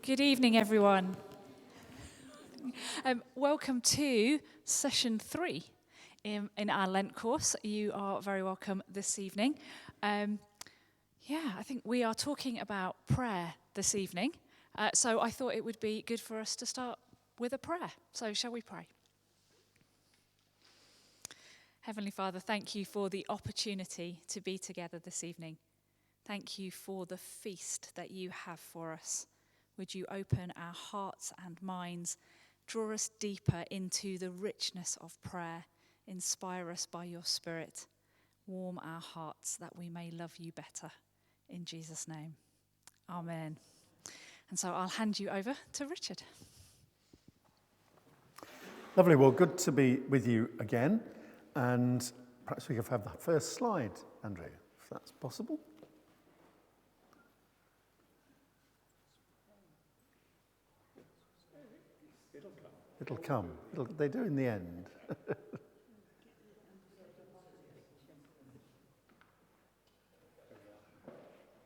Good evening, everyone. Welcome to session 3 in our Lent course. You are very welcome this evening. I think we are talking about prayer this evening. So I thought it would be good for us to start with a prayer. So shall we pray? Heavenly Father, thank you for the opportunity to be together this evening. Thank you for the feast that you have for us. Would you open our hearts and minds, draw us deeper into the richness of prayer, inspire us by your Spirit, warm our hearts that we may love you better. In Jesus' name, amen. And so I'll hand you over to Richard. Lovely, well, good to be with you again. And perhaps we could have the first slide, Andrea, if that's possible. It'll come. They do in the end.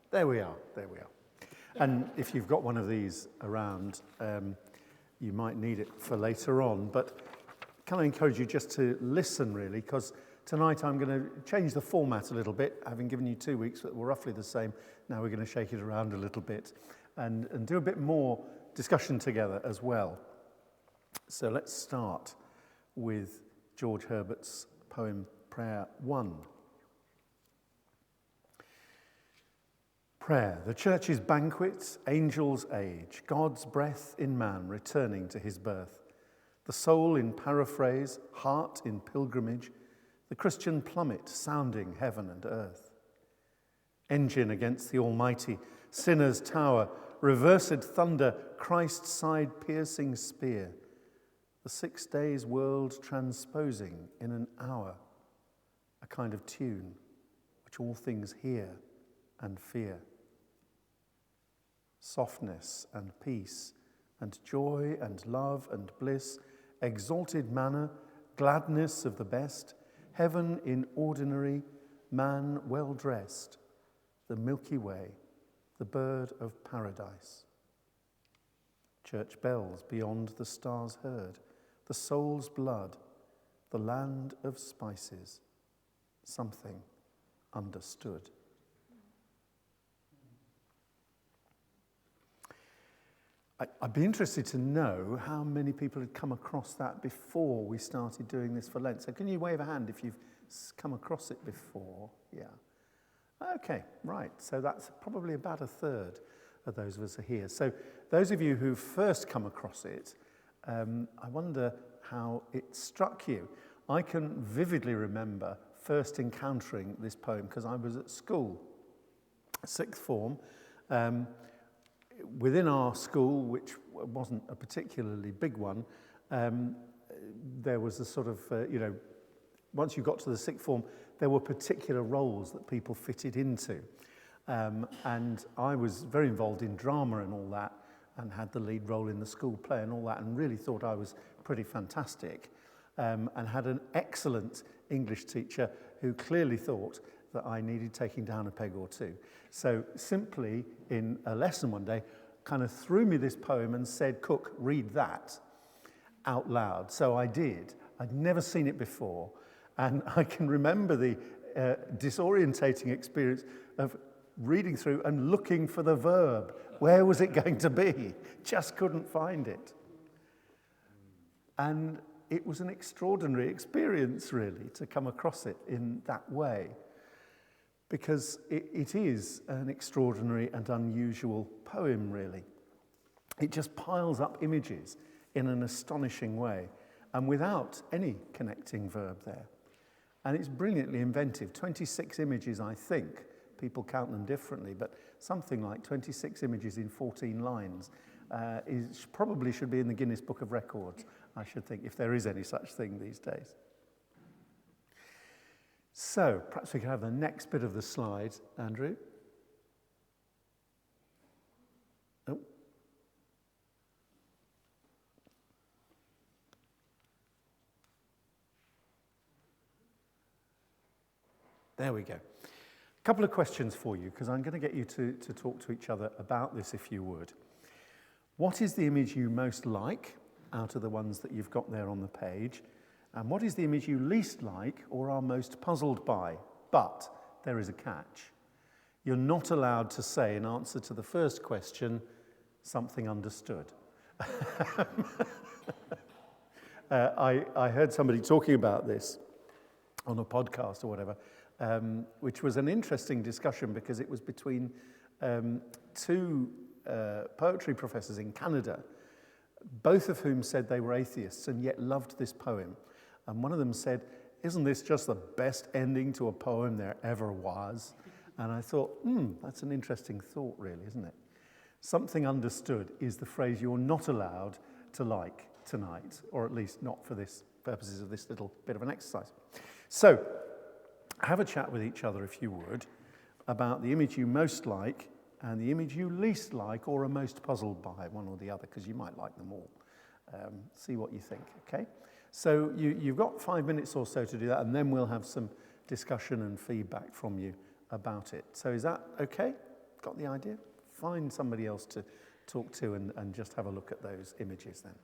There we are. And if you've got one of these around, you might need it for later on. But can I encourage you just to listen, really, because tonight I'm going to change the format a little bit, having given you 2 weeks that were roughly the same. Now we're going to shake it around a little bit and do a bit more discussion together as well. So let's start with George Herbert's poem, Prayer 1. Prayer, the church's banquet, angel's age, God's breath in man returning to his birth, the soul in paraphrase, heart in pilgrimage, the Christian plummet sounding heaven and earth. Engine against the Almighty, sinner's tower, reversed thunder, Christ's side-piercing spear, the 6 days' world transposing in an hour, a kind of tune which all things hear and fear. Softness and peace and joy and love and bliss, exalted manna, gladness of the best, heaven in ordinary, man well dressed, the Milky Way, the bird of paradise. Church bells beyond the stars heard, the soul's blood, the land of spices, something understood. I'd be interested to know how many people had come across that before we started doing this for Lent. So can you wave a hand if you've come across it before? Yeah. Okay, right. So that's probably about a third of those of us are here. So those of you who first come across it, I wonder how it struck you. I can vividly remember first encountering this poem because I was at school, sixth form. Within our school, which wasn't a particularly big one, there was a sort of, once you got to the sixth form, there were particular roles that people fitted into. And I was very involved in drama and all that, and had the lead role in the school play and all that, and really thought I was pretty fantastic, and had an excellent English teacher who clearly thought that I needed taking down a peg or two. So simply in a lesson one day, kind of threw me this poem and said, "Cooke, read that out loud." So I did. I'd never seen it before, and I can remember the disorientating experience of reading through and looking for the verb. Where was it going to be? Just couldn't find it. And it was an extraordinary experience, really, to come across it in that way, because it is an extraordinary and unusual poem, really. It just piles up images in an astonishing way, and without any connecting verb there. And it's brilliantly inventive. 26 images, I think. People count them differently, but something like 26 images in 14 lines probably should be in the Guinness Book of Records, I should think, if there is any such thing these days. So, perhaps we can have the next bit of the slide, Andrew. Oh. There we go. A couple of questions for you, because I'm going to get you to talk to each other about this, if you would. What is the image you most like out of the ones that you've got there on the page? And what is the image you least like or are most puzzled by? But there is a catch. You're not allowed to say in answer to the first question, something understood. I heard somebody talking about this on a podcast or whatever, which was an interesting discussion because it was between two poetry professors in Canada, both of whom said they were atheists and yet loved this poem. And one of them said, "Isn't this just the best ending to a poem there ever was?" And I thought, that's an interesting thought, really, isn't it? Something understood is the phrase you're not allowed to like tonight, or at least not for this purposes of this little bit of an exercise. So, have a chat with each other, if you would, about the image you most like and the image you least like or are most puzzled by, one or the other, because you might like them all. See what you think, okay? So you've got 5 minutes or so to do that, and then we'll have some discussion and feedback from you about it. So is that okay? Got the idea? Find somebody else to talk to and just have a look at those images then.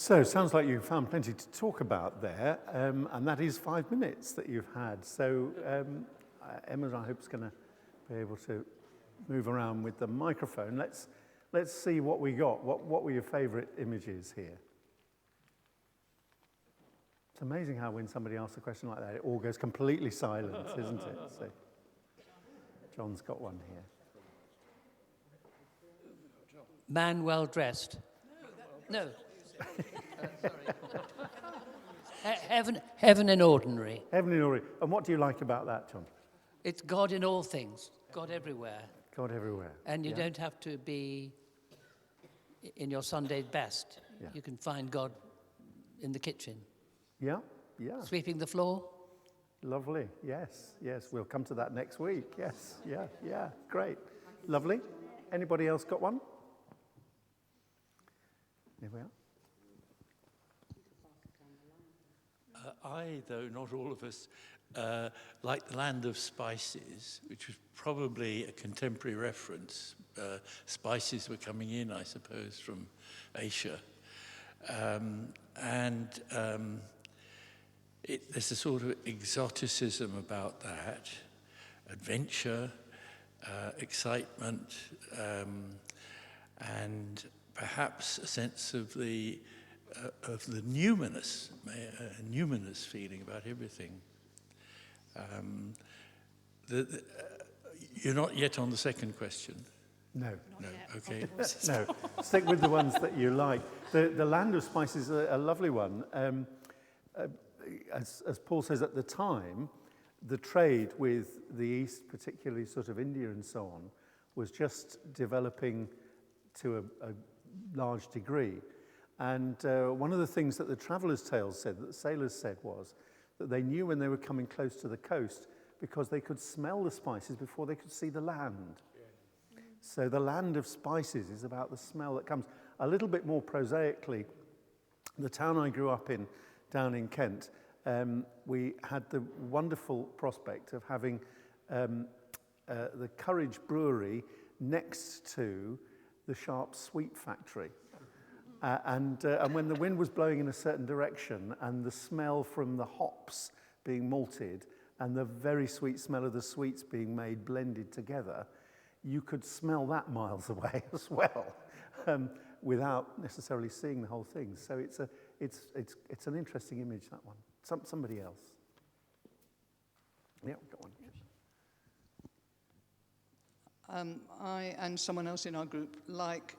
So, sounds like you found plenty to talk about there, and that is 5 minutes that you've had. So, Emma, I hope, is going to be able to move around with the microphone. Let's see what we got. What were your favourite images here? It's amazing how when somebody asks a question like that, it all goes completely silent, isn't it? So, John's got one here. Man well dressed. No. Sorry. Heaven in ordinary. Heaven in ordinary. And what do you like about that, John? It's God in all things, God everywhere. God everywhere. And you don't have to be in your Sunday best. Yeah. You can find God in the kitchen. Yeah. Sweeping the floor. Lovely. Yes. We'll come to that next week. Yes. Yeah. Great. Lovely. Anybody else got one? Here we are. I, though not all of us, like the land of spices, which was probably a contemporary reference. Spices were coming in, I suppose, from Asia. There's a sort of exoticism about that, adventure, excitement, and perhaps a sense of the numinous, a numinous feeling about everything. You're not yet on the second question. No. Okay. No. Stick with the ones that you like. The land of spices is a lovely one. As Paul says, at the time, the trade with the East, particularly sort of India and so on, was just developing to a large degree. And one of the things that the Traveller's Tales said, that the sailors said, was that they knew when they were coming close to the coast because they could smell the spices before they could see the land. Yeah. So the land of spices is about the smell that comes. A little bit more prosaically, the town I grew up in, down in Kent, we had the wonderful prospect of having the Courage Brewery next to the Sharp Sweet Factory. And when the wind was blowing in a certain direction and the smell from the hops being malted and the very sweet smell of the sweets being made blended together, you could smell that miles away as well, without necessarily seeing the whole thing. So it's an interesting image, that one. Somebody else. Yeah, got one. I and someone else in our group like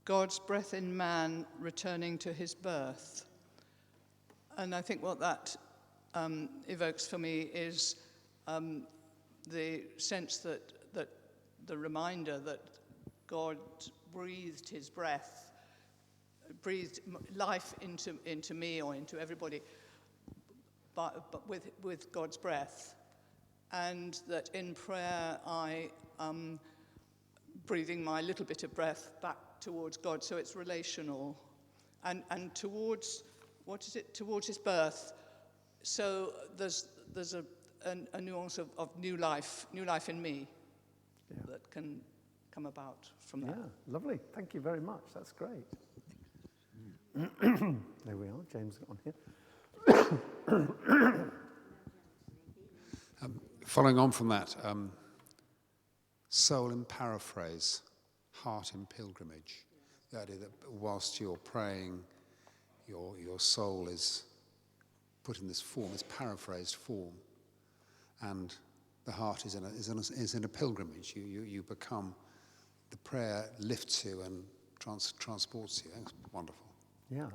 God's breath in man returning to his birth. And I think what that evokes for me is the sense that the reminder that God breathed his breath, breathed life into me or into everybody, but with God's breath. And that in prayer I am breathing my little bit of breath back towards God, so it's relational. And towards, towards his birth, so there's a nuance of new life in me that can come about from that. Yeah, lovely. Thank you very much. That's great. There we are. James got on here. Following on from that, soul in paraphrase, heart in pilgrimage. The idea that whilst you're praying, your soul is put in this form, this paraphrased form, and the heart is in a pilgrimage. You become, the prayer lifts you and transports you. It's wonderful. Yeah.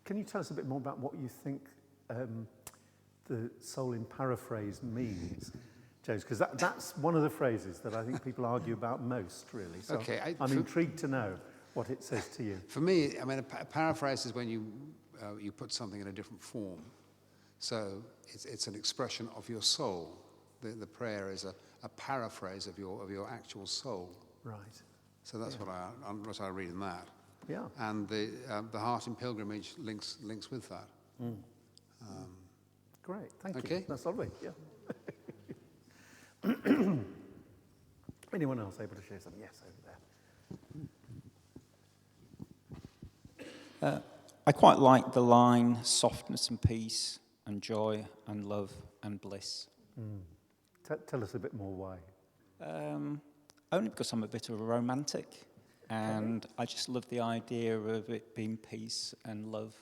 Can you tell us a bit more about what you think the soul in paraphrase means, James? Because that's one of the phrases that I think people argue about most, really. So okay, I'm intrigued to know what it says to you. For me, I mean, a paraphrase is when you put something in a different form. So it's an expression of your soul. The prayer is a paraphrase of your actual soul. Right. So that's what I read in that. Yeah. And the heart in pilgrimage links with that. Mm. Great, thank okay. you. That's lovely. Yeah. Anyone else able to share something? Yes, over there. I quite like the line, softness and peace and joy and love and bliss. Tell us a bit more why. Only because I'm a bit of a romantic, and I just love the idea of it being peace and love.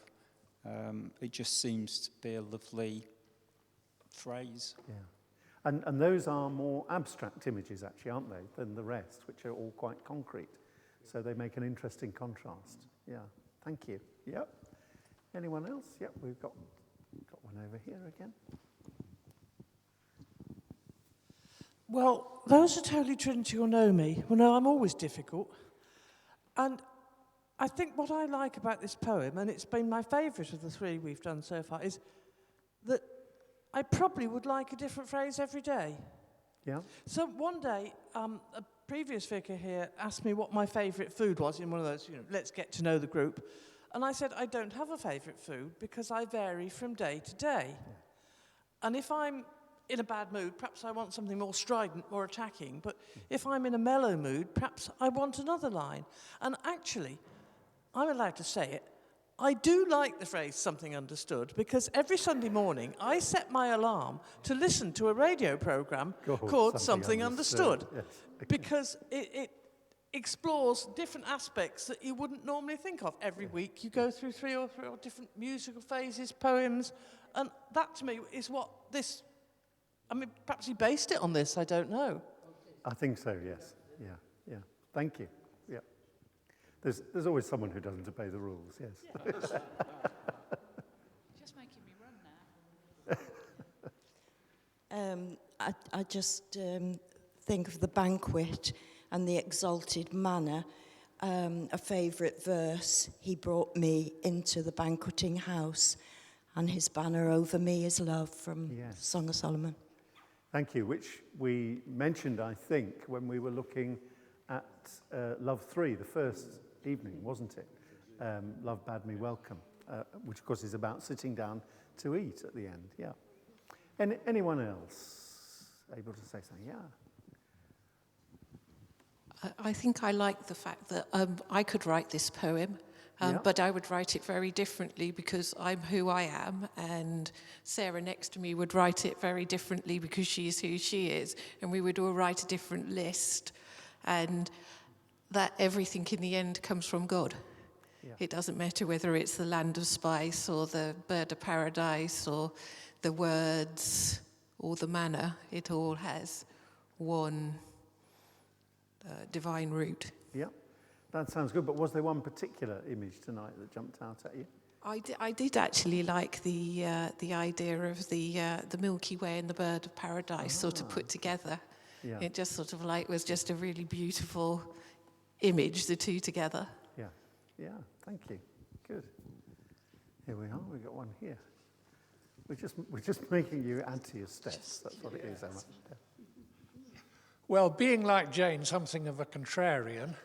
It just seems to be a lovely phrase. Yeah. And those are more abstract images, actually, aren't they, than the rest, which are all quite concrete. So they make an interesting contrast. Yeah, thank you. Yep. Anyone else? Yep, we've got one over here again. Well, those who totally Trinity will know me will know I'm always difficult. And I think what I like about this poem, and it's been my favourite of the three we've done so far, is that I probably would like a different phrase every day. Yeah. So one day, a previous vicar here asked me what my favourite food was in one of those, let's get to know the group. And I said, I don't have a favourite food because I vary from day to day. Yeah. And if I'm in a bad mood, perhaps I want something more strident, more attacking. But if I'm in a mellow mood, perhaps I want another line. And actually, I'm allowed to say it, I do like the phrase something understood, because every Sunday morning I set my alarm to listen to a radio programme called Something Understood. Yes. Because it explores different aspects that you wouldn't normally think of. Every week you go through three or different musical phases, poems, and that to me is what this, perhaps he based it on this, I don't know. I think so, yes. Yeah. Thank you. Yeah. There's always someone who doesn't obey the rules, yes. Yeah. Just making me run now. I just think of the banquet and the exalted manna, a favourite verse. He brought me into the banqueting house, and his banner over me is love, from Song of Solomon. Thank you, which we mentioned, I think, when we were looking at Love 3, the first evening, wasn't it? Love bade me welcome, which of course is about sitting down to eat at the end, yeah. Anyone else able to say something? Yeah. I think I like the fact that I could write this poem, but I would write it very differently because I'm who I am, and Sarah next to me would write it very differently because she's who she is, and we would all write a different list, and that everything in the end comes from God. Yeah. It doesn't matter whether it's the land of spice or the bird of paradise or the words or the manna. It all has one divine root. Yeah, that sounds good. But was there one particular image tonight that jumped out at you? I did actually like the idea of the Milky Way and the bird of paradise sort of put together. Yeah. It just sort of was just a really beautiful image, the two together. Yeah, thank you. Good. Here we are. We've got one here. We're just making you add to your steps. That's what it is, Emma. Yeah. Well, being like Jane, something of a contrarian,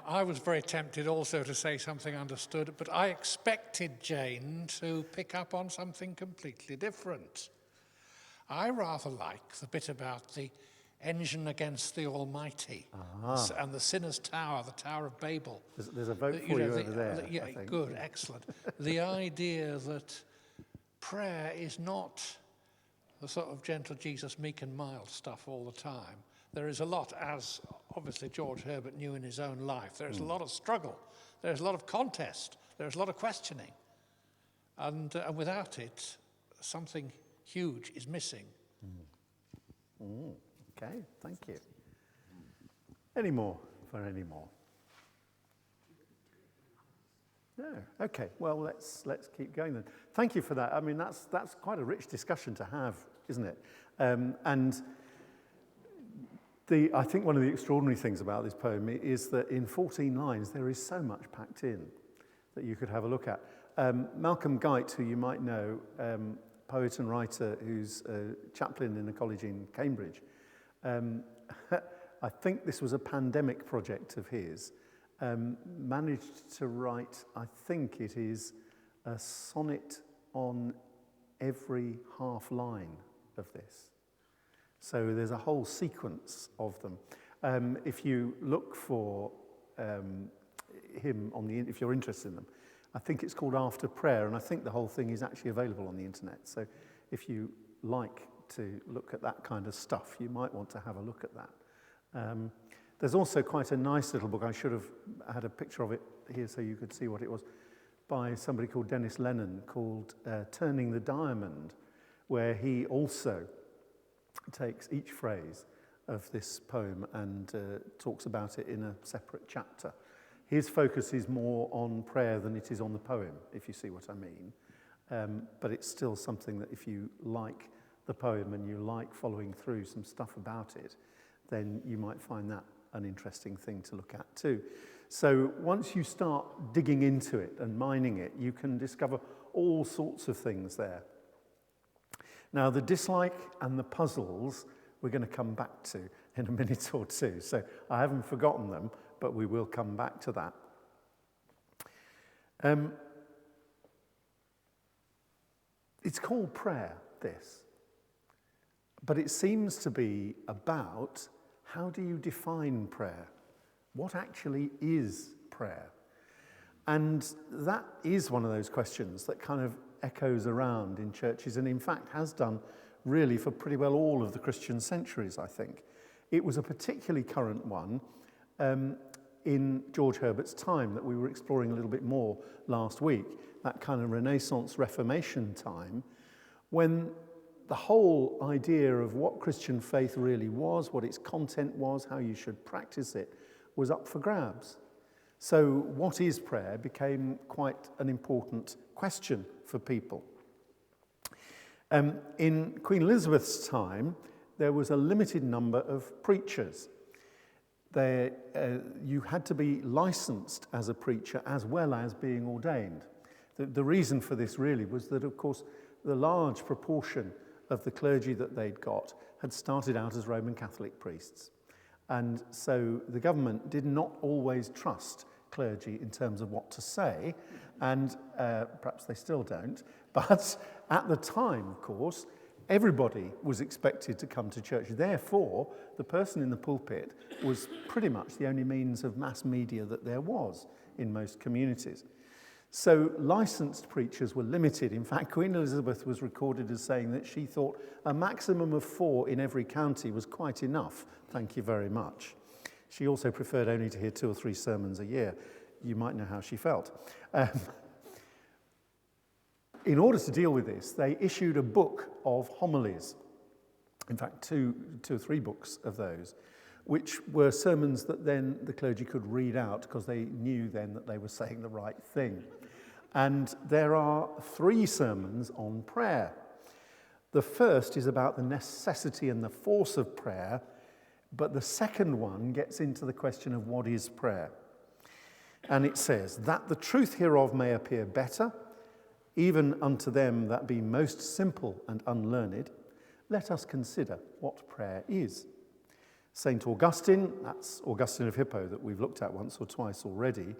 I was very tempted also to say something understood, but I expected Jane to pick up on something completely different. I rather like the bit about the engine against the Almighty and the sinner's tower, the Tower of Babel. There's a vote for you over there. Yeah, good, excellent. The idea that prayer is not the sort of gentle Jesus, meek and mild stuff all the time. There is a lot, as obviously George Herbert knew in his own life, there's a lot of struggle, there's a lot of contest, there's a lot of questioning. And without it, something huge is missing. Okay, thank you. Any more for any more? No. Okay. Well, let's keep going then. Thank you for that. I mean, that's quite a rich discussion to have, isn't it? And I think one of the extraordinary things about this poem is that in 14 lines there is so much packed in that you could have a look at. Malcolm Guite, who you might know, poet and writer who's a chaplain in a college in Cambridge. I think this was a pandemic project of his. Managed to write, I think it is a sonnet on every half line of this. So there's a whole sequence of them. If you look for hymn on the, if you're interested in them. I think it's called After Prayer, and I think the whole thing is actually available on the internet. So if you like to look at that kind of stuff, you might want to have a look at that. There's also quite a nice little book. I should have had a picture of it here so you could see what it was, by somebody called Dennis Lennon, called Turning the Diamond, where he also takes each phrase of this poem and talks about it in a separate chapter. His focus is more on prayer than it is on the poem, if you see what I mean. But it's still something that if you like the poem and you like following through some stuff about it, then you might find that an interesting thing to look at too. So once you start digging into it and mining it, you can discover all sorts of things there. Now, the dislike and the puzzles we're going to come back to in a minute or two. So I haven't forgotten them, but we will come back to that. It's called prayer, this. But it seems to be about how do you define prayer? What actually is prayer? And that is one of those questions that kind of echoes around in churches, and in fact has done really for pretty well all of the Christian centuries, I think. It was a particularly current one in George Herbert's time that we were exploring a little bit more last week, that kind of Renaissance Reformation time, when the whole idea of what Christian faith really was, what its content was, how you should practice it, was up for grabs. So what is prayer became quite an important question for people. In Queen Elizabeth's time, there was a limited number of preachers. You had to be licensed as a preacher as well as being ordained. The reason for this really was that, of course, the large proportion of the clergy that they'd got had started out as Roman Catholic priests. And so the government did not always trust clergy in terms of what to say, and perhaps they still don't. But at the time, of course, everybody was expected to come to church. Therefore, the person in the pulpit was pretty much the only means of mass media that there was in most communities. So licensed preachers were limited. In fact, Queen Elizabeth was recorded as saying that she thought a maximum of 4 in every county was quite enough. Thank you very much. She also preferred only to hear 2 or 3 sermons a year. You might know how she felt. In order to deal with this, they issued a book of homilies. In fact, two or three books of those, which were sermons that then the clergy could read out because they knew then that they were saying the right thing. And there are 3 sermons on prayer. The first is about the necessity and the force of prayer, but the second one gets into the question of what is prayer. And it says, that the truth hereof may appear better, even unto them that be most simple and unlearned, let us consider what prayer is. St. Augustine, that's Augustine of Hippo that we've looked at once or twice already,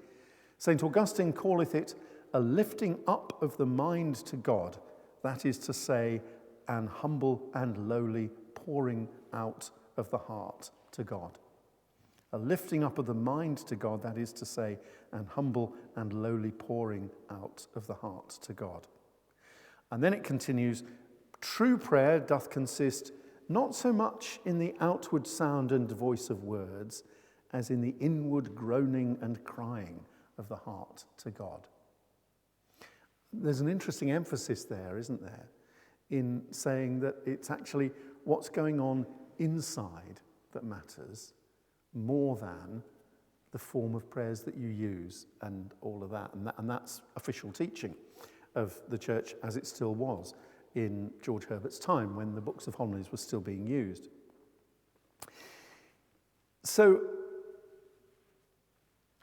St. Augustine calleth it a lifting up of the mind to God, that is to say, an humble and lowly pouring out of the heart to God. A lifting up of the mind to God, that is to say, an humble and lowly pouring out of the heart to God. And then it continues, true prayer doth consist not so much in the outward sound and voice of words, as in the inward groaning and crying of the heart to God. There's an interesting emphasis there, isn't there, in saying that it's actually what's going on inside that matters more than the form of prayers that you use and all of that. And that's official teaching of the church as it still was in George Herbert's time when the books of homilies were still being used. So,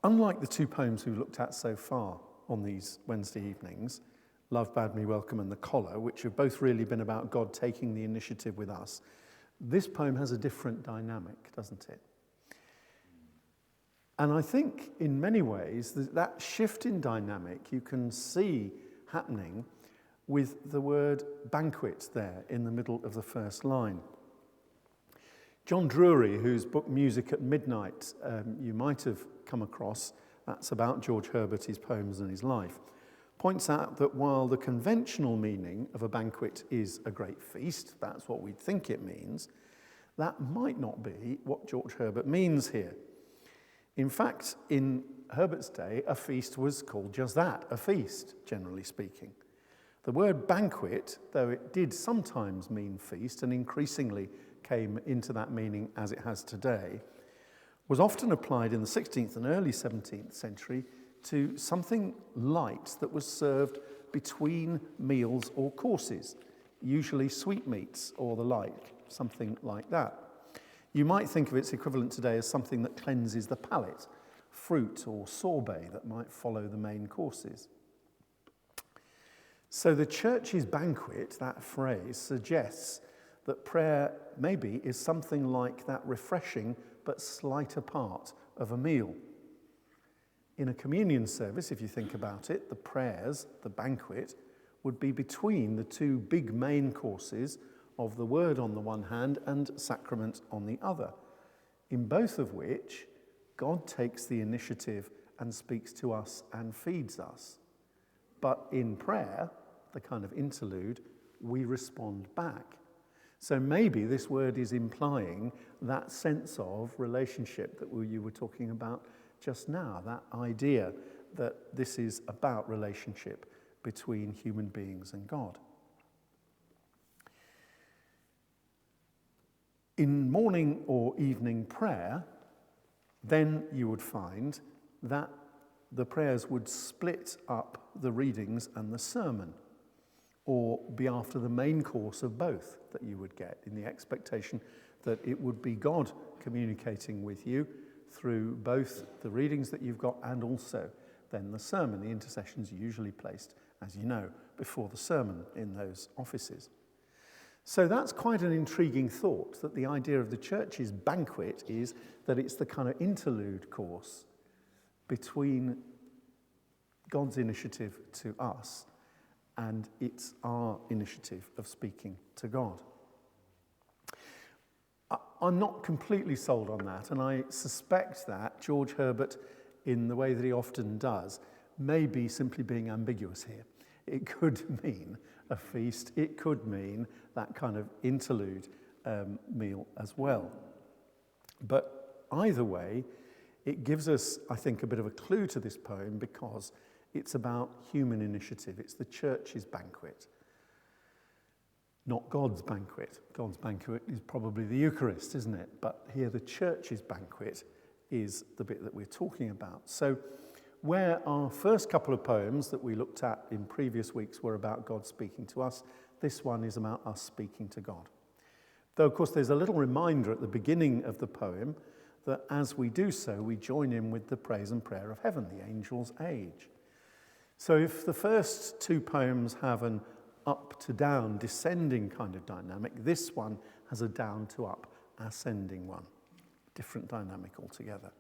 unlike the 2 poems we've looked at so far on these Wednesday evenings, Love Bade Me Welcome and The Collar, which have both really been about God taking the initiative with us, this poem has a different dynamic, doesn't it? And I think in many ways that shift in dynamic you can see happening with the word banquet there in the middle of the first line. John Drury, whose book Music at Midnight you might have come across, that's about George Herbert, his poems and his life, points out that while the conventional meaning of a banquet is a great feast, that's what we'd think it means, that might not be what George Herbert means here. In fact, in Herbert's day, a feast was called just that, a feast, generally speaking. The word banquet, though it did sometimes mean feast and increasingly came into that meaning as it has today, was often applied in the 16th and early 17th century to something light that was served between meals or courses, usually sweetmeats or the like, something like that. You might think of its equivalent today as something that cleanses the palate, fruit or sorbet that might follow the main courses. So the church's banquet, that phrase, suggests that prayer maybe is something like that refreshing but slighter part of a meal. In a communion service, if you think about it, the prayers, the banquet, would be between the two big main courses of the word on the one hand and sacrament on the other, in both of which God takes the initiative and speaks to us and feeds us. But in prayer, the kind of interlude, we respond back. So maybe this word is implying that sense of relationship that you were talking about just now, that idea that this is about relationship between human beings and God. In morning or evening prayer, then you would find that the prayers would split up the readings and the sermon, or be after the main course of both that you would get, in the expectation that it would be God communicating with you through both the readings that you've got and also then the sermon. The intercessions are usually placed, as you know, before the sermon in those offices. So that's quite an intriguing thought, that the idea of the church's banquet is that it's the kind of interlude course between God's initiative to us and it's our initiative of speaking to God. I'm not completely sold on that, and I suspect that George Herbert, in the way that he often does, may be simply being ambiguous here. It could mean a feast, it could mean that kind of interlude meal as well. But either way, it gives us, I think, a bit of a clue to this poem because it's about human initiative. It's the church's banquet, not God's banquet. God's banquet is probably the Eucharist, isn't it? But here the church's banquet is the bit that we're talking about. So where our first couple of poems that we looked at in previous weeks were about God speaking to us, this one is about us speaking to God. Though, of course, there's a little reminder at the beginning of the poem that as we do so, we join in with the praise and prayer of heaven, the angel's age. So if the first two poems have an up to down, descending kind of dynamic, this one has a down to up, ascending one. Different dynamic altogether.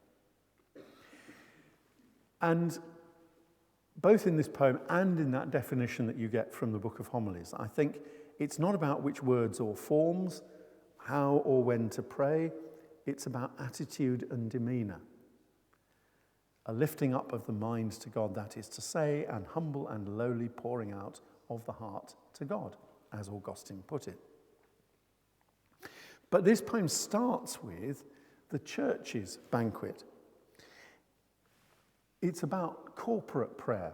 And both in this poem and in that definition that you get from the Book of Homilies, I think it's not about which words or forms, how or when to pray, it's about attitude and demeanour. A lifting up of the mind to God, that is to say, and humble and lowly pouring out of the heart to God, as Augustine put it. But this poem starts with the church's banquet. It's about corporate prayer.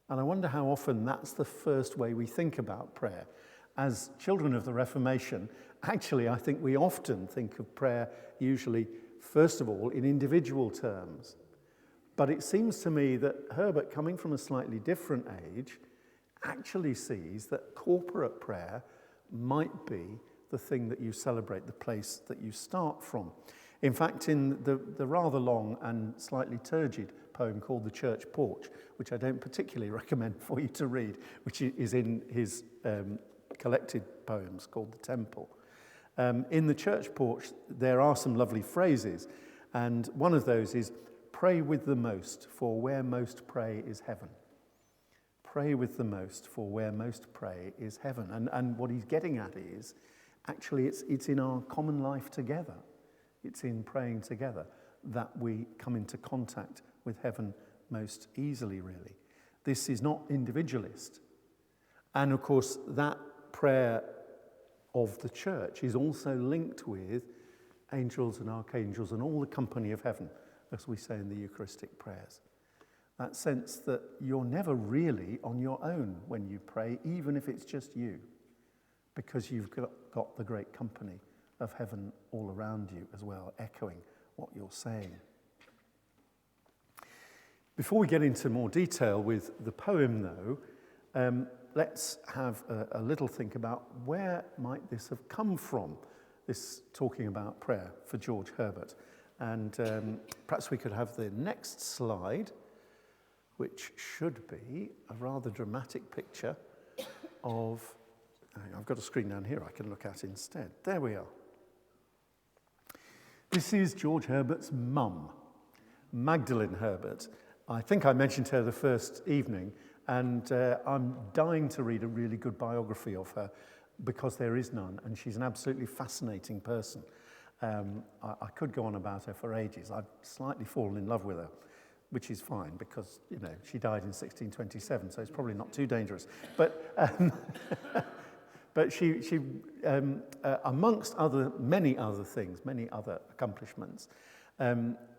And I wonder how often that's the first way we think about prayer. As children of the Reformation, actually, I think we often think of prayer usually, first of all, in individual terms. But it seems to me that Herbert, coming from a slightly different age, actually sees that corporate prayer might be the thing that you celebrate, the place that you start from. In fact, in the rather long and slightly turgid poem called The Church Porch, which I don't particularly recommend for you to read, which is in his collected poems called The Temple. In The Church Porch, there are some lovely phrases, and one of those is, "Pray with the most, for where most pray is heaven." Pray with the most, for where most pray is heaven. And what he's getting at is, actually, it's in our common life together. It's in praying together that we come into contact with heaven most easily, really. This is not individualist. And of course, that prayer of the church is also linked with angels and archangels and all the company of heaven, as we say in the Eucharistic prayers. That sense that you're never really on your own when you pray, even if it's just you, because you've got the great company of heaven all around you as well, echoing what you're saying. Before we get into more detail with the poem, though, let's have a little think about where might this have come from, this talking about prayer for George Herbert. And perhaps we could have the next slide, which should be a rather dramatic picture of... I've got a screen down here I can look at instead. There we are. This is George Herbert's mum, Magdalene Herbert. I think I mentioned her the first evening, and I'm dying to read a really good biography of her because there is none, and she's an absolutely fascinating person. I could go on about her for ages. I've slightly fallen in love with her, which is fine because, you know, she died in 1627, so it's probably not too dangerous. But but she amongst many other things, many other accomplishments,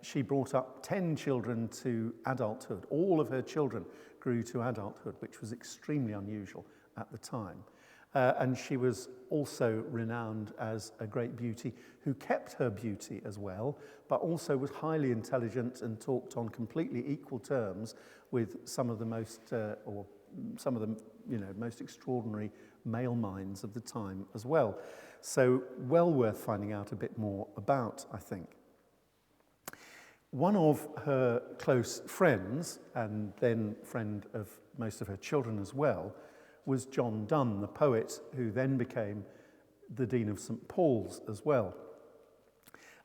she brought up 10 children to adulthood. All of her children grew to adulthood, which was extremely unusual at the time. And she was also renowned as a great beauty who kept her beauty as well, but also was highly intelligent and talked on completely equal terms with some of the most extraordinary male minds of the time as well. So well worth finding out a bit more about, I think. One of her close friends, and then friend of most of her children as well, was John Donne, the poet, who then became the Dean of St. Paul's as well.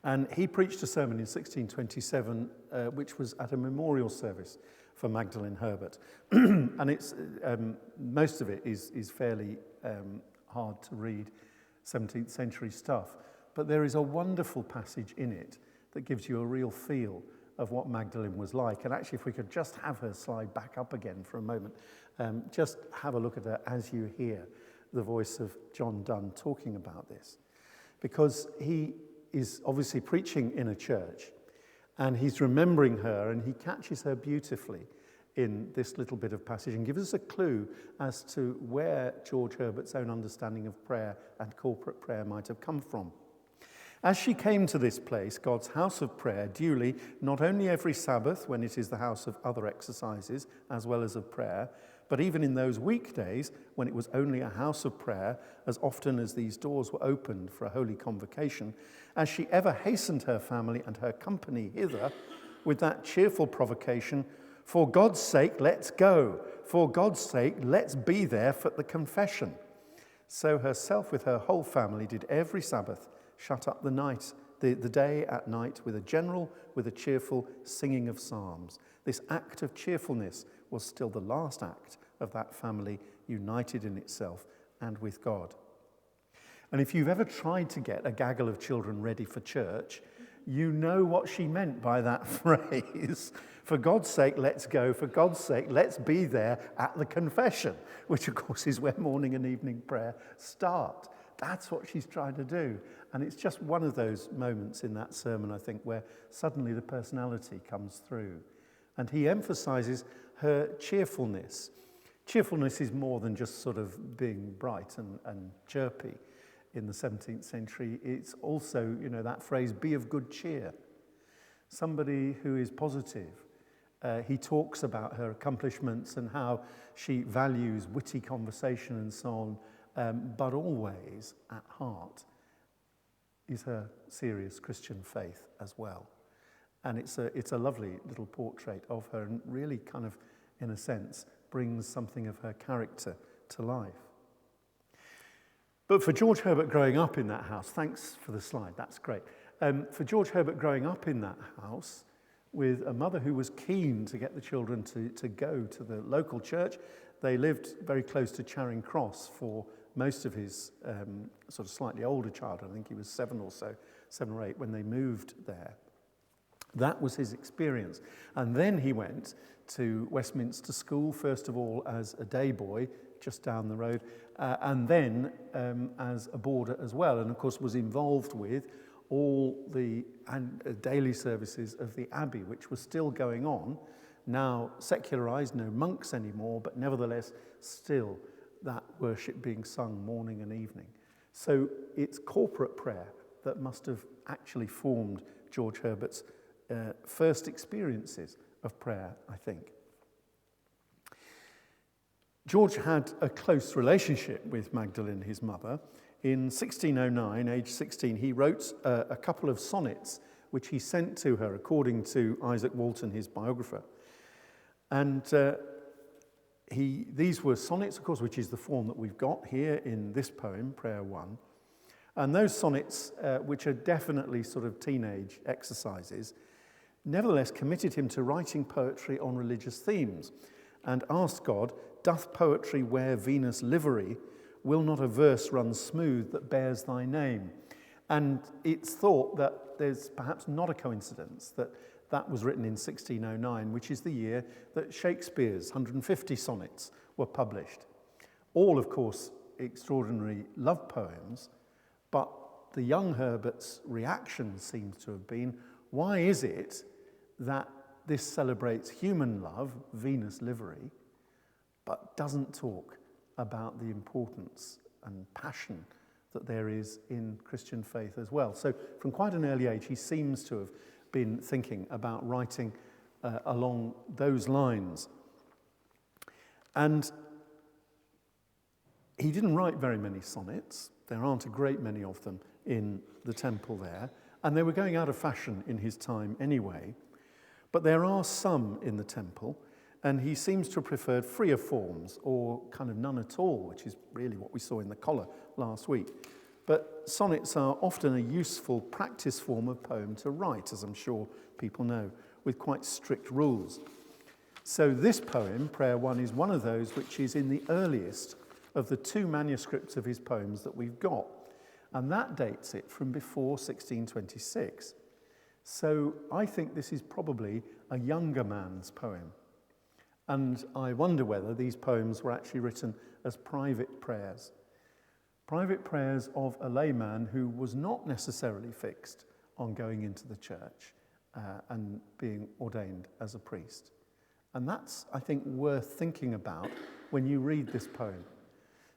And he preached a sermon in 1627, which was at a memorial service for Magdalene Herbert. And it's most of it is fairly hard to read, 17th century stuff. But there is a wonderful passage in it that gives you a real feel of what Magdalene was like. And actually, if we could just have her slide back up again for a moment, just have a look at her as you hear the voice of John Donne talking about this. Because he is obviously preaching in a church, and he's remembering her, and he catches her beautifully in this little bit of passage and gives us a clue as to where George Herbert's own understanding of prayer and corporate prayer might have come from. As she came to this place, God's house of prayer, duly, not only every Sabbath, when it is the house of other exercises, as well as of prayer, but even in those weekdays, when it was only a house of prayer, as often as these doors were opened for a holy convocation, as she ever hastened her family and her company hither, with that cheerful provocation, for God's sake, let's go. For God's sake, let's be there for the confession. So herself with her whole family did every Sabbath shut up the day at night with a cheerful singing of psalms. This act of cheerfulness was still the last act of that family united in itself and with God. And if you've ever tried to get a gaggle of children ready for church, you know what she meant by that phrase. For God's sake, let's go. For God's sake, let's be there at the confession, which of course is where morning and evening prayer start. That's what she's trying to do. And it's just one of those moments in that sermon, I think, where suddenly the personality comes through. And he emphasizes her cheerfulness. Cheerfulness is more than just sort of being bright and chirpy in the 17th century. It's also, that phrase, be of good cheer. Somebody who is positive. He talks about her accomplishments and how she values witty conversation and so on, but always at heart is her serious Christian faith as well. And it's a lovely little portrait of her and really kind of, in a sense, brings something of her character to life. But for George Herbert growing up in that house, thanks for the slide, that's great. For George Herbert growing up in that house with a mother who was keen to get the children to go to the local church, they lived very close to Charing Cross for most of his sort of slightly older childhood. I think he was 7 or 8 when they moved there. That was his experience. And then he went to Westminster School, first of all as a day boy, just down the road, and then as a boarder as well, and of course was involved with all the daily services of the Abbey, which was still going on, now secularized, no monks anymore, but nevertheless still that worship being sung morning and evening. So it's corporate prayer that must have actually formed George Herbert's first experiences of prayer, I think. George had a close relationship with Magdalene, his mother. In 1609, age 16, he wrote a couple of sonnets which he sent to her, according to Isaac Walton, his biographer. And these were sonnets, of course, which is the form that we've got here in this poem, Prayer 1. And those sonnets, which are definitely sort of teenage exercises, nevertheless committed him to writing poetry on religious themes and asked God, "Doth poetry wear Venus livery? Will not a verse run smooth that bears thy name?" And it's thought that there's perhaps not a coincidence that that was written in 1609, which is the year that Shakespeare's 150 sonnets were published. All, of course, extraordinary love poems, but the young Herbert's reaction seems to have been, why is it that this celebrates human love, Venus livery, but doesn't talk about the importance and passion that there is in Christian faith as well? So from quite an early age, he seems to have been thinking about writing along those lines. And he didn't write very many sonnets. There aren't a great many of them in the temple there, and they were going out of fashion in his time anyway. But there are some in the temple, and he seems to have preferred freer forms or kind of none at all, which is really what we saw in the collar last week. But sonnets are often a useful practice form of poem to write, as I'm sure people know, with quite strict rules. So this poem, Prayer 1, is one of those which is in the earliest of the two manuscripts of his poems that we've got. And that dates it from before 1626. So I think this is probably a younger man's poem. And I wonder whether these poems were actually written as private prayers of a layman who was not necessarily fixed on going into the church and being ordained as a priest. And that's, I think, worth thinking about when you read this poem.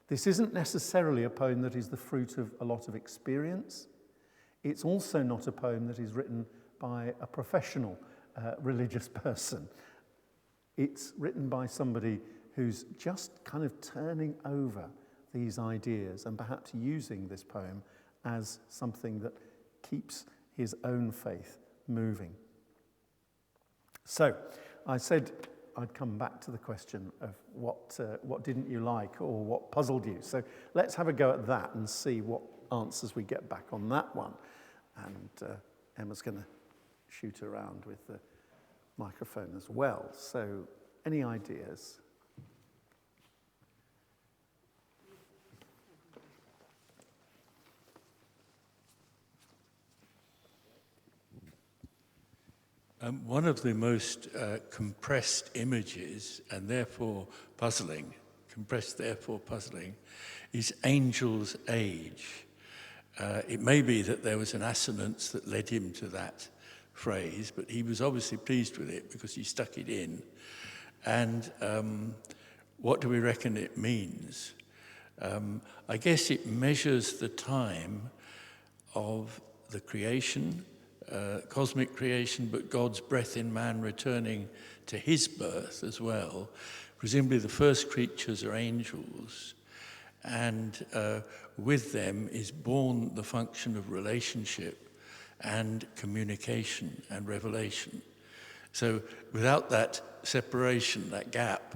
This isn't necessarily a poem that is the fruit of a lot of experience. It's also not a poem that is written by a professional religious person. It's written by somebody who's just kind of turning over these ideas and perhaps using this poem as something that keeps his own faith moving. So, I said I'd come back to the question of what didn't you like or what puzzled you. So let's have a go at that and see what answers we get back on that one. And Emma's going to shoot around with the microphone as well. So any ideas? One of the most compressed images, and therefore puzzling, is angel's age. It may be that there was an assonance that led him to that phrase, but he was obviously pleased with it because he stuck it in. And what do we reckon it means? I guess it measures the time of the creation, cosmic creation, but God's breath in man returning to his birth as well. Presumably the first creatures are angels, and with them is born the function of relationship and communication and revelation. So without that separation, that gap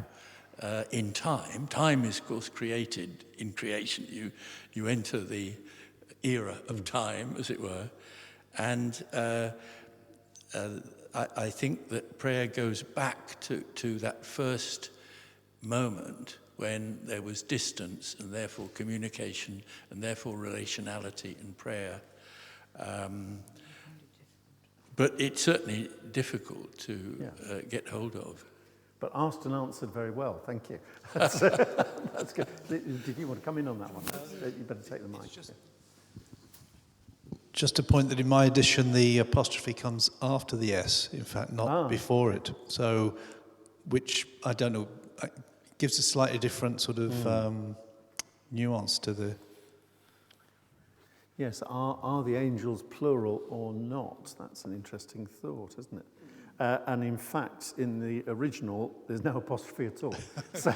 in time is of course created in creation. You enter the era of time, as it were, and I think that prayer goes back to that first moment when there was distance and therefore communication and therefore relationality and prayer. But it's certainly difficult to get hold of. But asked and answered very well, thank you. That's good. Did you want to come in on that one? You better take the mic. Just to point that in my edition, the apostrophe comes after the S, in fact, not before it. So, which, I don't know, gives a slightly different sort of nuance to the... Yes, are the angels plural or not? That's an interesting thought, isn't it? And in fact, in the original, there's no apostrophe at all. So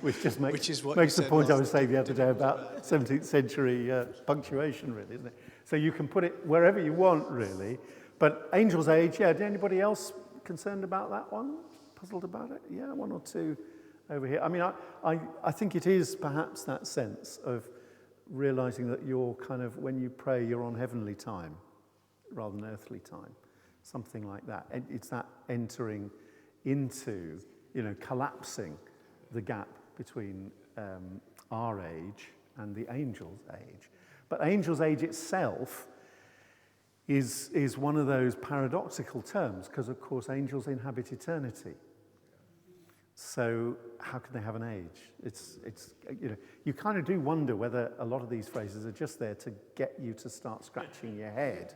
which just makes the point I was saying the other day about 17th century punctuation, really, isn't it? So you can put it wherever you want, really. But angel's age, yeah, anybody else concerned about that one? Puzzled about it? Yeah, one or two over here. I mean, I think it is perhaps that sense of realizing that you're kind of, when you pray, you're on heavenly time rather than earthly time. Something like that. It's that entering into, collapsing the gap between our age and the angel's age. But angel's age itself is one of those paradoxical terms, because of course angels inhabit eternity. So how can they have an age? It's you kind of do wonder whether a lot of these phrases are just there to get you to start scratching your head.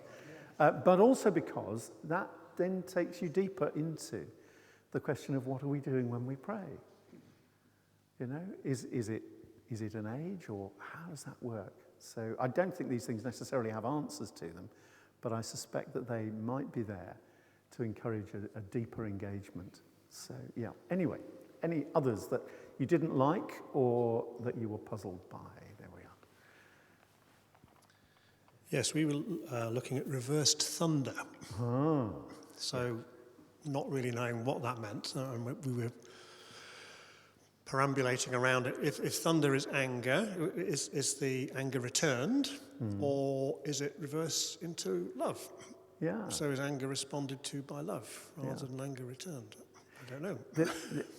But also because that then takes you deeper into the question of what are we doing when we pray? Is it an age, or how does that work? So I don't think these things necessarily have answers to them, but I suspect that they might be there to encourage a deeper engagement. So yeah. Anyway, any others that you didn't like or that you were puzzled by? There we are. Yes, we were looking at reversed thunder. So not really knowing what that meant. We were perambulating around it. If thunder is anger, is the anger returned, or is it reversed into love? Yeah. So is anger responded to by love rather than anger returned? I don't know.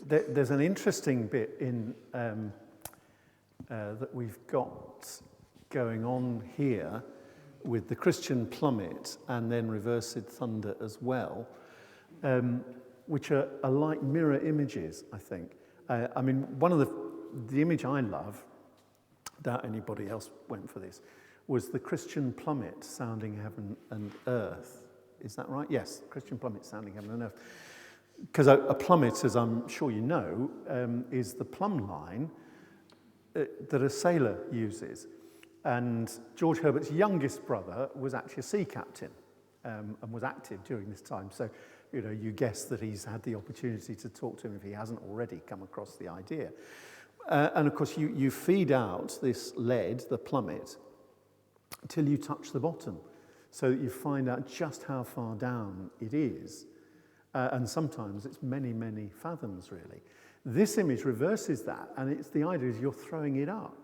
There's an interesting bit in that we've got going on here with the Christian plummet and then reversed thunder as well, which are like mirror images, I think. I mean, one of the image I love, doubt anybody else went for this, was the Christian plummet sounding heaven and earth. Is that right? Yes, Christian plummet sounding heaven and earth. Because a plummet, as I'm sure you know, is the plumb line that a sailor uses. And George Herbert's youngest brother was actually a sea captain and was active during this time. So, you guess that he's had the opportunity to talk to him if he hasn't already come across the idea. And of course, you feed out this lead, the plummet, till you touch the bottom, so that you find out just how far down it is. And sometimes it's many, many fathoms, really. This image reverses that, and it's the idea is you're throwing it up.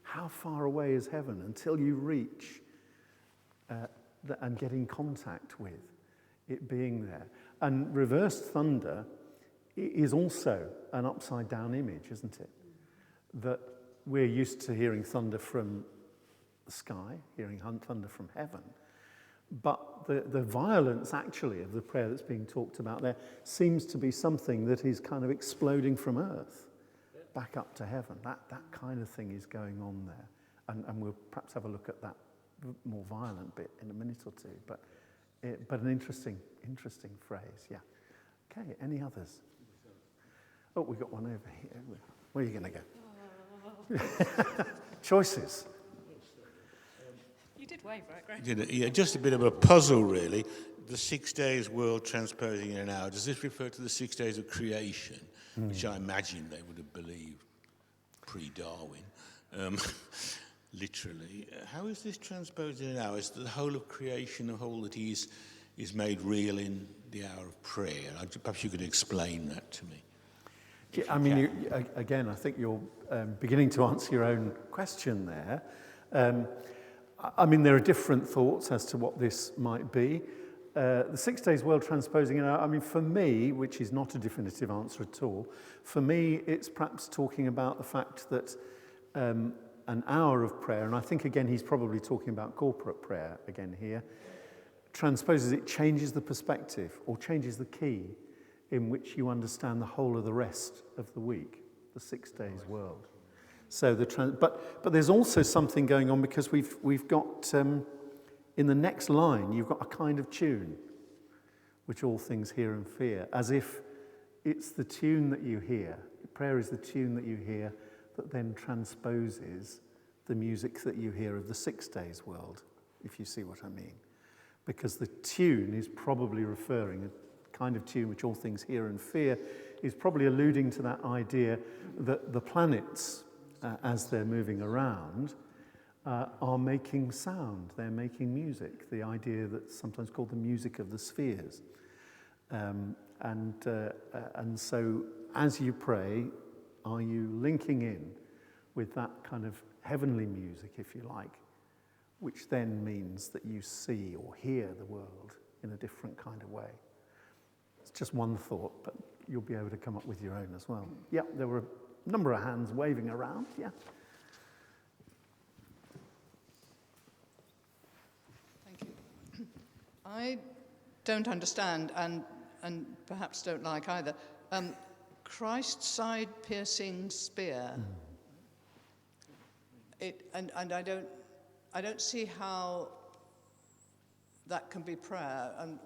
How far away is heaven until you reach and get in contact with it being there? And reversed thunder is also an upside-down image, isn't it? That we're used to hearing thunder from the sky, hearing thunder from heaven. But the violence, actually, of the prayer that's being talked about there seems to be something that is kind of exploding from earth back up to heaven. That kind of thing is going on there. And we'll perhaps have a look at that more violent bit in a minute or two. But an interesting phrase, yeah. Okay, any others? Oh, we've got one over here. Where are you going to go? Choices. You did wave, right, Greg? Yeah, just a bit of a puzzle, really. The 6 days world transposing in an hour, does this refer to the 6 days of creation, which I imagine they would have believed pre-Darwin, literally? How is this transposed in an hour? Is the whole of creation, the whole that is made real in the hour of prayer? Perhaps you could explain that to me. Yeah, I mean, again, I think you're beginning to answer your own question there. I mean, there are different thoughts as to what this might be. The 6 days world transposing, I mean, for me, which is not a definitive answer at all, for me, it's perhaps talking about the fact that an hour of prayer, and I think, again, he's probably talking about corporate prayer again here, transposes, it changes the perspective or changes the key in which you understand the whole of the rest of the week, the 6 days world. So but there's also something going on because we've got in the next line you've got a kind of tune, which all things hear and fear, as if it's the tune that you hear. Prayer is the tune that you hear that then transposes the music that you hear of the 6 days world, if you see what I mean. Because the tune is probably referring, a kind of tune which all things hear and fear, is probably alluding to that idea that the planets, as they're moving around, are making sound, they're making music, the idea that's sometimes called the music of the spheres. And so as you pray, are you linking in with that kind of heavenly music, if you like, which then means that you see or hear the world in a different kind of way? It's just one thought, but you'll be able to come up with your own as well. Yeah, there were a number of hands waving around, yeah. Thank you. I don't understand, and perhaps don't like either, Christ's side-piercing spear. And I don't see how that can be prayer, and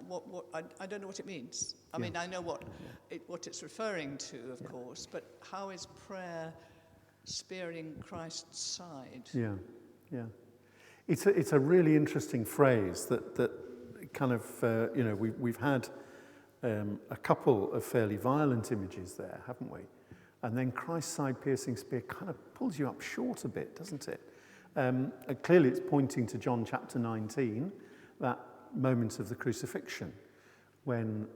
I don't know what it means. I mean, I know what it's referring to, of course, but how is prayer spearing Christ's side? Yeah. It's a really interesting phrase that kind of, we've had a couple of fairly violent images there, haven't we? And then Christ's side-piercing spear kind of pulls you up short a bit, doesn't it? Clearly it's pointing to John chapter 19, that moment of the crucifixion, when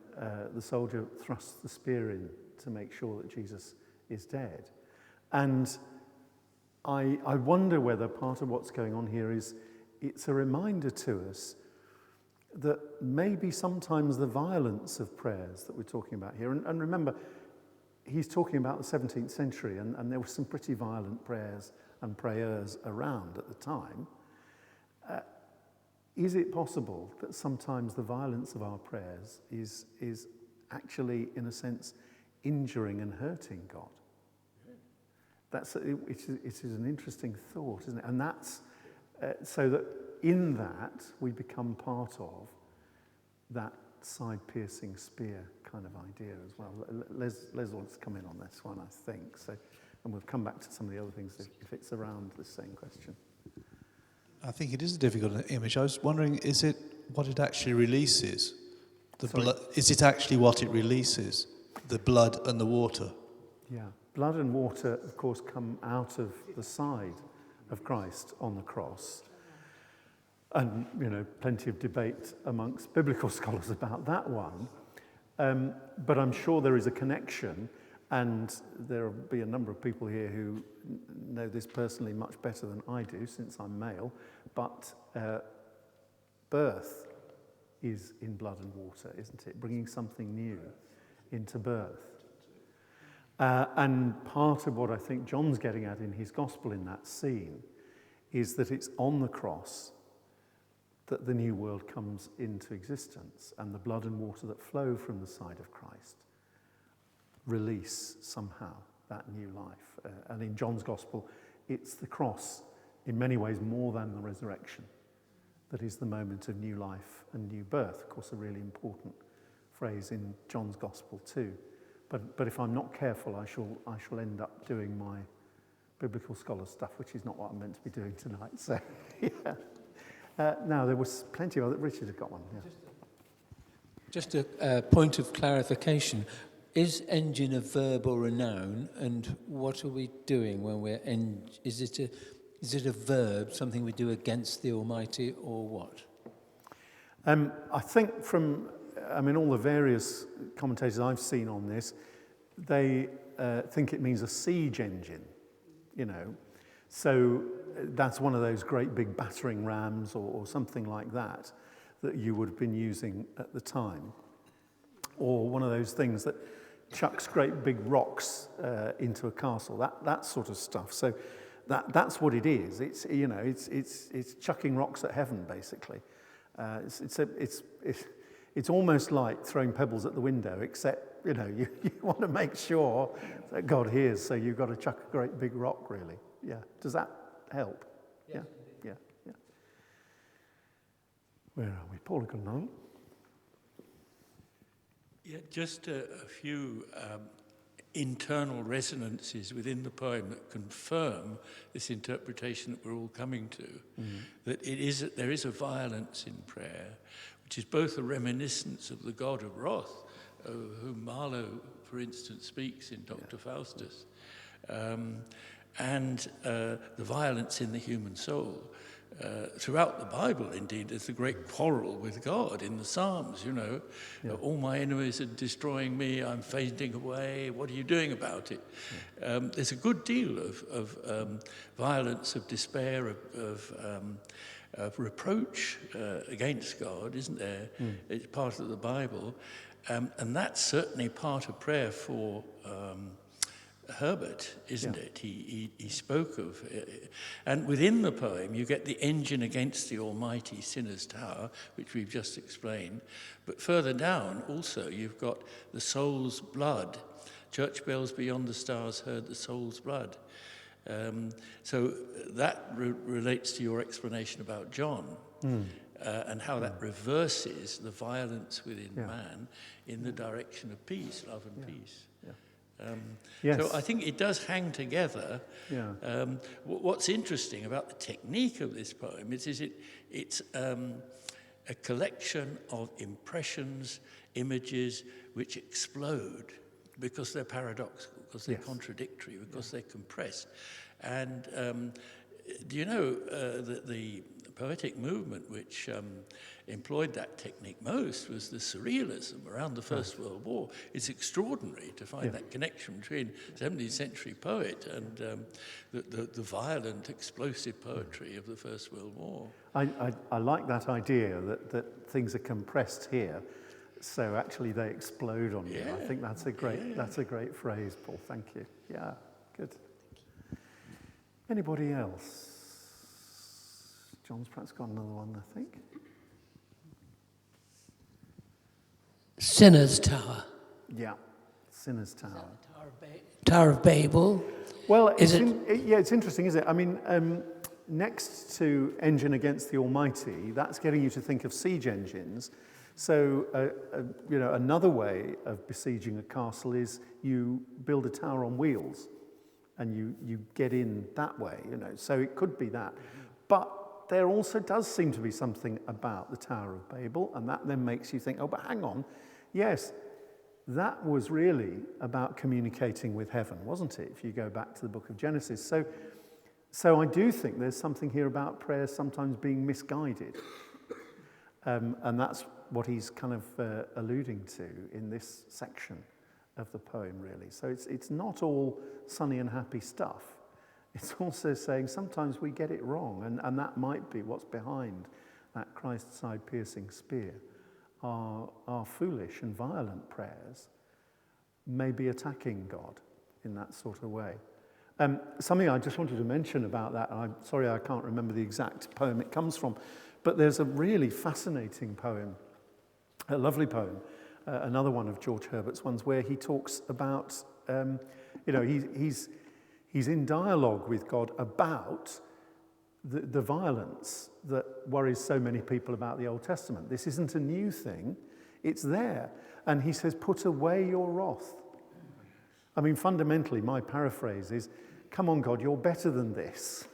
the soldier thrusts the spear in to make sure that Jesus is dead. And I wonder whether part of what's going on here is it's a reminder to us that maybe sometimes the violence of prayers that we're talking about here, and remember, he's talking about the 17th century, and there were some pretty violent prayers and prayers around at the time. Is it possible that sometimes the violence of our prayers is actually, in a sense, injuring and hurting God? It is an interesting thought, isn't it? And that's so that in that we become part of that side-piercing spear kind of idea as well. Les wants to come in on this one, I think. So, and we'll come back to some of the other things if it's around the same question. I think it is a difficult image. I was wondering, is it what it actually releases? Is it actually what it releases? The blood and the water? Yeah. Blood and water, of course, come out of the side of Christ on the cross. And, plenty of debate amongst biblical scholars about that one. But I'm sure there is a connection, and there will be a number of people here who know this personally much better than I do, since I'm male. But birth is in blood and water, isn't it? Bringing something new into birth. And part of what I think John's getting at in his gospel in that scene is that it's on the cross that the new world comes into existence, and the blood and water that flow from the side of Christ release somehow that new life. And in John's gospel, it's the cross, in many ways more than the resurrection, that is the moment of new life and new birth. Of course, a really important phrase in John's gospel too. But if I'm not careful, I shall end up doing my biblical scholar stuff, which is not what I'm meant to be doing tonight. So, yeah. Now, there was plenty of other... Richard had got one, yeah. Just a point of clarification. Is engine a verb or a noun, and what are we doing when we're... Is it a verb, something we do against the Almighty, or what? I think from... all the various commentators I've seen on this, they think it means a siege engine, So that's one of those great big battering rams or something like that you would have been using at the time. Or one of those things that chucks great big rocks into a castle, that sort of stuff. So that's what it is. It's chucking rocks at heaven, basically. It's almost like throwing pebbles at the window, except, you want to make sure that God hears, so you've got to chuck a great big rock, really. Yeah. Does that help? Yes. Yeah. Where are we? Paul, good night. Yeah, just a few internal resonances within the poem that confirm this interpretation that we're all coming to, that there is a violence in prayer, which is both a reminiscence of the God of wrath, of whom Marlowe, for instance, speaks in Dr. Faustus, and the violence in the human soul. Throughout the Bible, indeed, there's a great quarrel with God in the Psalms, all my enemies are destroying me, I'm fading away, what are you doing about it? There's a good deal of violence, of despair, of reproach against God, isn't there? It's part of the Bible. And that's certainly part of prayer for Herbert, isn't it? He spoke of and within the poem you get the engine against the almighty sinner's tower, which we've just explained, but further down also you've got the soul's blood. Church bells beyond the stars heard the soul's blood. So that relates to your explanation about John, and how that reverses the violence within man in the direction of peace, love and peace. Yes. So I think it does hang together. Yeah. What's interesting about the technique of this poem is it's a collection of impressions, images which explode because they're paradoxical, because they're contradictory, because they're compressed. And do you know that the poetic movement which employed that technique most was the surrealism around the First World War. It's extraordinary to find that connection between 17th century poet and the violent, explosive poetry of the First World War. I like that idea that things are compressed here, so actually they explode on you. I think that's a great phrase, Paul. Thank you. Yeah, good. Anybody else? John's perhaps got another one, I think. Sinner's Tower. Yeah, Sinner's Tower. Tower of Babel. Well, it's interesting, isn't it? I mean, next to Engine Against the Almighty, that's getting you to think of siege engines. So, another way of besieging a castle is you build a tower on wheels, and you get in that way. So it could be that, but there also does seem to be something about the Tower of Babel, and that then makes you think, oh, but hang on, yes, that was really about communicating with heaven, wasn't it, if you go back to the book of Genesis. So I do think there's something here about prayer sometimes being misguided, and that's what he's kind of alluding to in this section of the poem, really. So it's not all sunny and happy stuff. It's also saying sometimes we get it wrong, and that might be what's behind that Christ-side piercing spear. Our foolish and violent prayers may be attacking God in that sort of way. Something I just wanted to mention about that, and I'm sorry I can't remember the exact poem it comes from, but there's a really fascinating poem, a lovely poem, another one of George Herbert's ones, where he talks about, he's in dialogue with God about the violence that worries so many people about the Old Testament. This isn't a new thing, it's there. And he says, put away your wrath. I mean, fundamentally, my paraphrase is, come on, God, you're better than this.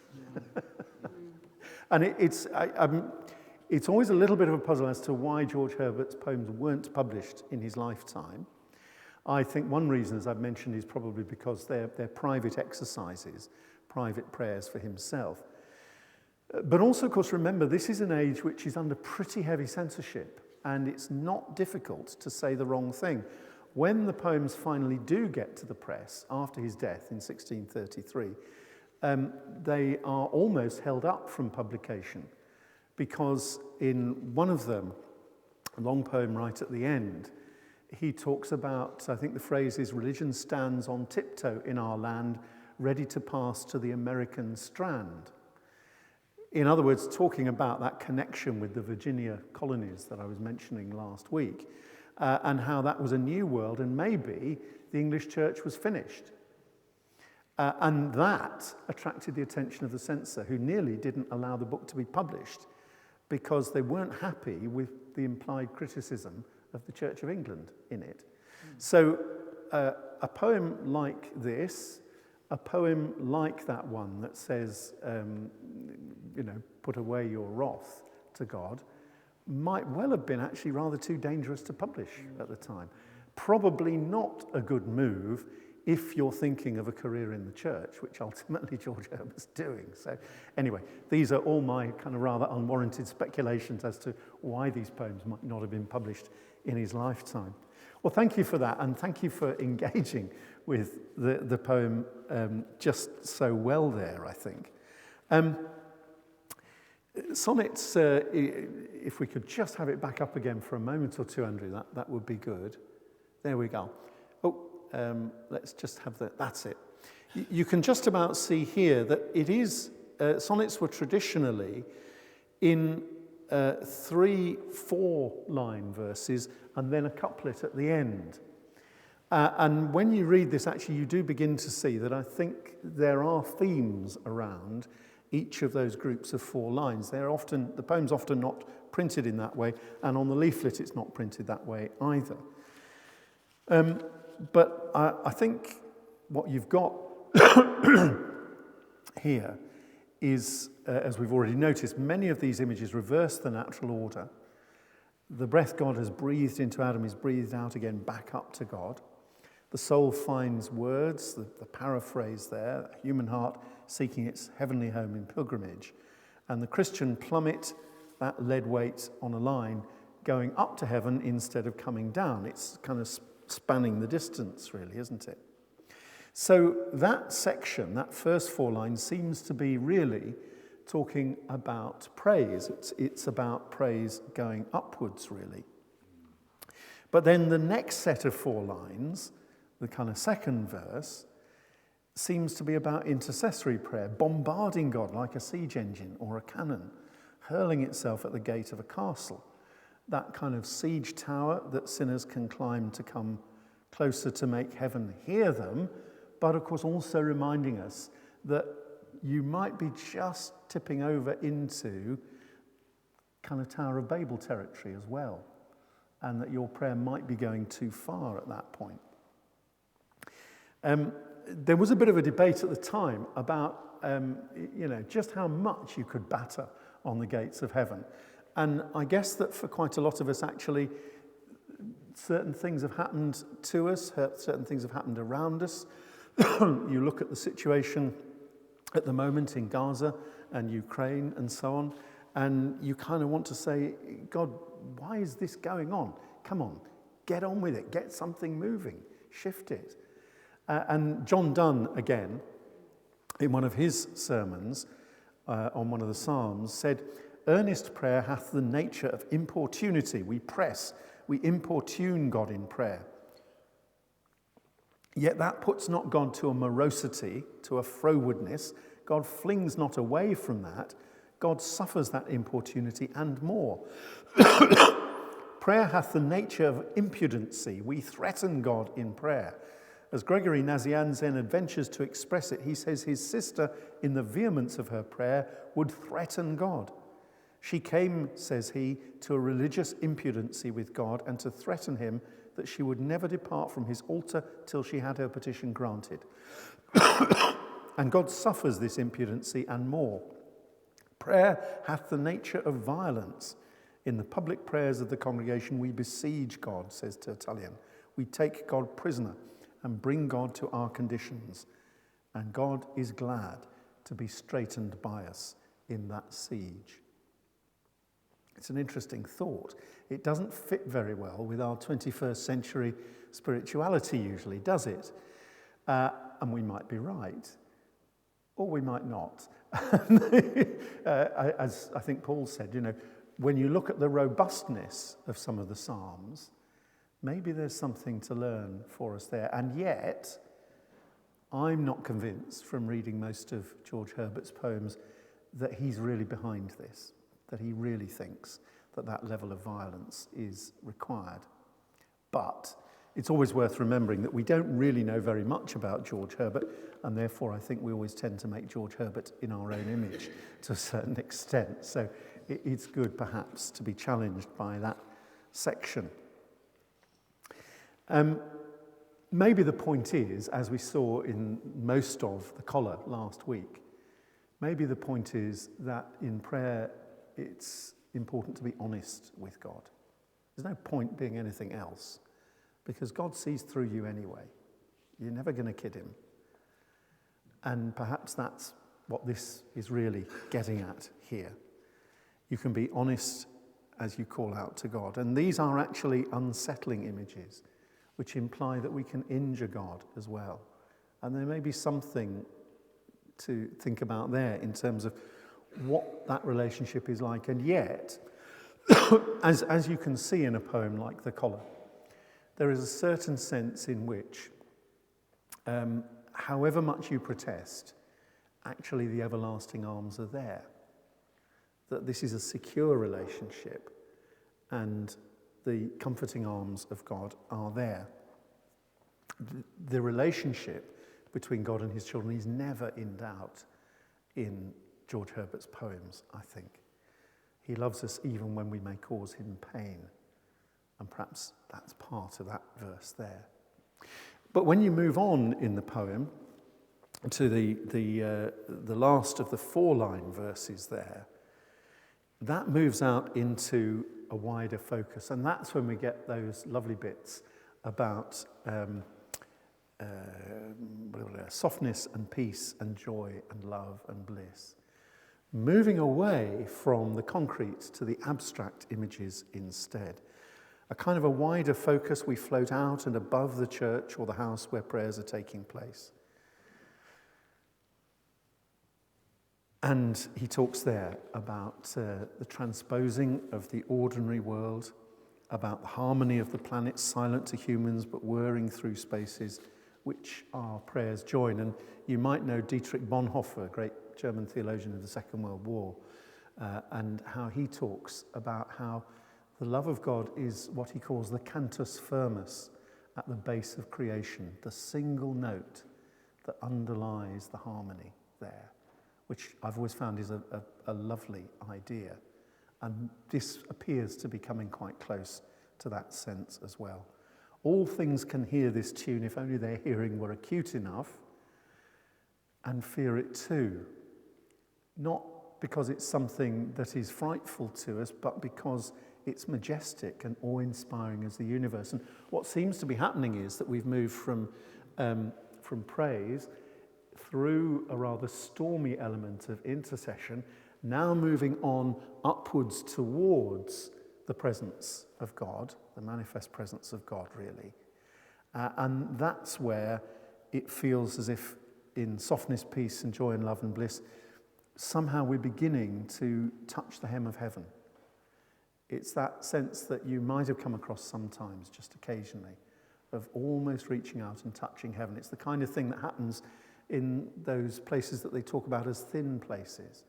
And it's always a little bit of a puzzle as to why George Herbert's poems weren't published in his lifetime. I think one reason, as I've mentioned, is probably because they're private exercises, private prayers for himself. But also, of course, remember, this is an age which is under pretty heavy censorship, and it's not difficult to say the wrong thing. When the poems finally do get to the press, after his death in 1633, they are almost held up from publication, because in one of them, a long poem right at the end, he talks about, I think the phrase is, religion stands on tiptoe in our land, ready to pass to the American strand. In other words, talking about that connection with the Virginia colonies that I was mentioning last week, and how that was a new world, and maybe the English church was finished. And that attracted the attention of the censor, who nearly didn't allow the book to be published because they weren't happy with the implied criticism of the Church of England in it. So a poem like this, a poem like that one that says, put away your wrath to God, might well have been actually rather too dangerous to publish at the time. Probably not a good move if you're thinking of a career in the church, which ultimately George Herbert's doing. So anyway, these are all my kind of rather unwarranted speculations as to why these poems might not have been published in his lifetime. Well, thank you for that, and thank you for engaging with the poem just so well there, I think. Sonnets, if we could just have it back up again for a moment or two, Andrew, that would be good. There we go. Let's just have that's it. You can just about see here that it is, sonnets were traditionally in 3 4-line verses and then a couplet at the end. And when you read this, actually, you do begin to see that I think there are themes around each of those groups of 4 lines. The poem's often not printed in that way, and on the leaflet it's not printed that way either. But I think what you've got here is, as we've already noticed, many of these images reverse the natural order. The breath God has breathed into Adam is breathed out again back up to God. The soul finds words, the paraphrase there, a human heart seeking its heavenly home in pilgrimage. And the Christian plummet, that lead weight on a line, going up to heaven instead of coming down. It's kind of spanning the distance, really, isn't it? So that section, that first 4 lines, seems to be really talking about praise. It's about praise going upwards, really. But then the next set of 4 lines, the kind of second verse, seems to be about intercessory prayer, bombarding God like a siege engine or a cannon, hurling itself at the gate of a castle. That kind of siege tower that sinners can climb to come closer to make heaven hear them, but of course also reminding us that you might be just tipping over into kind of Tower of Babel territory as well, and that your prayer might be going too far at that point. There was a bit of a debate at the time about, just how much you could batter on the gates of heaven. And I guess that for quite a lot of us, actually, certain things have happened to us, certain things have happened around us. You look at the situation at the moment in Gaza and Ukraine and so on, and you kind of want to say, God, why is this going on? Come on, get on with it, get something moving, shift it. And John Donne, again, in one of his sermons on one of the Psalms, said, "Earnest prayer hath the nature of importunity. We press, we importune God in prayer. Yet that puts not God to a morosity, to a frowardness. God flings not away from that. God suffers that importunity and more. Prayer hath the nature of impudency. We threaten God in prayer." As Gregory Nazianzen adventures to express it, he says his sister, in the vehemence of her prayer, would threaten God. She came, says he, to a religious impudency with God and to threaten him that she would never depart from his altar till she had her petition granted. And God suffers this impudency and more. Prayer hath the nature of violence. In the public prayers of the congregation we besiege God, says Tertullian. We take God prisoner and bring God to our conditions. And God is glad to be straitened by us in that siege. It's an interesting thought. It doesn't fit very well with our 21st century spirituality usually, does it? And we might be right, or we might not. As I think Paul said, when you look at the robustness of some of the Psalms, maybe there's something to learn for us there. And yet, I'm not convinced from reading most of George Herbert's poems that he's really behind this, that he really thinks that that level of violence is required. But it's always worth remembering that we don't really know very much about George Herbert, and therefore I think we always tend to make George Herbert in our own image to a certain extent. So it's good perhaps to be challenged by that section. Maybe the point is, as we saw in most of the collar last week, maybe the point is that in prayer it's important to be honest with God. There's no point being anything else, because God sees through you anyway. You're never going to kid him. And perhaps that's what this is really getting at here. You can be honest as you call out to God. And these are actually unsettling images, which imply that we can injure God as well. And there may be something to think about there in terms of what that relationship is like. And yet, as you can see in a poem like The Collar, there is a certain sense in which, however much you protest, actually the everlasting arms are there. That this is a secure relationship and the comforting arms of God are there. The relationship between God and his children is never in doubt in George Herbert's poems, I think. He loves us even when we may cause him pain. And perhaps that's part of that verse there. But when you move on in the poem to the last of the 4-line verses there, that moves out into a wider focus. And that's when we get those lovely bits about softness and peace and joy and love and bliss. Moving away from the concrete to the abstract images instead. A kind of a wider focus, we float out and above the church or the house where prayers are taking place. And he talks there about the transposing of the ordinary world, about the harmony of the planets, silent to humans but whirring through spaces, which our prayers join. And you might know Dietrich Bonhoeffer, a great German theologian of the Second World War, and how he talks about how the love of God is what he calls the cantus firmus at the base of creation, the single note that underlies the harmony there, which I've always found is a lovely idea. And this appears to be coming quite close to that sense as well. All things can hear this tune if only their hearing were acute enough, and fear it too. Not because it's something that is frightful to us, but because it's majestic and awe-inspiring as the universe. And what seems to be happening is that we've moved from praise through a rather stormy element of intercession, now moving on upwards towards the presence of God, the manifest presence of God, really. And that's where it feels as if in softness, peace, and joy, and love, and bliss, somehow we're beginning to touch the hem of heaven. It's that sense that you might have come across sometimes, just occasionally, of almost reaching out and touching heaven. It's the kind of thing that happens in those places that they talk about as thin places,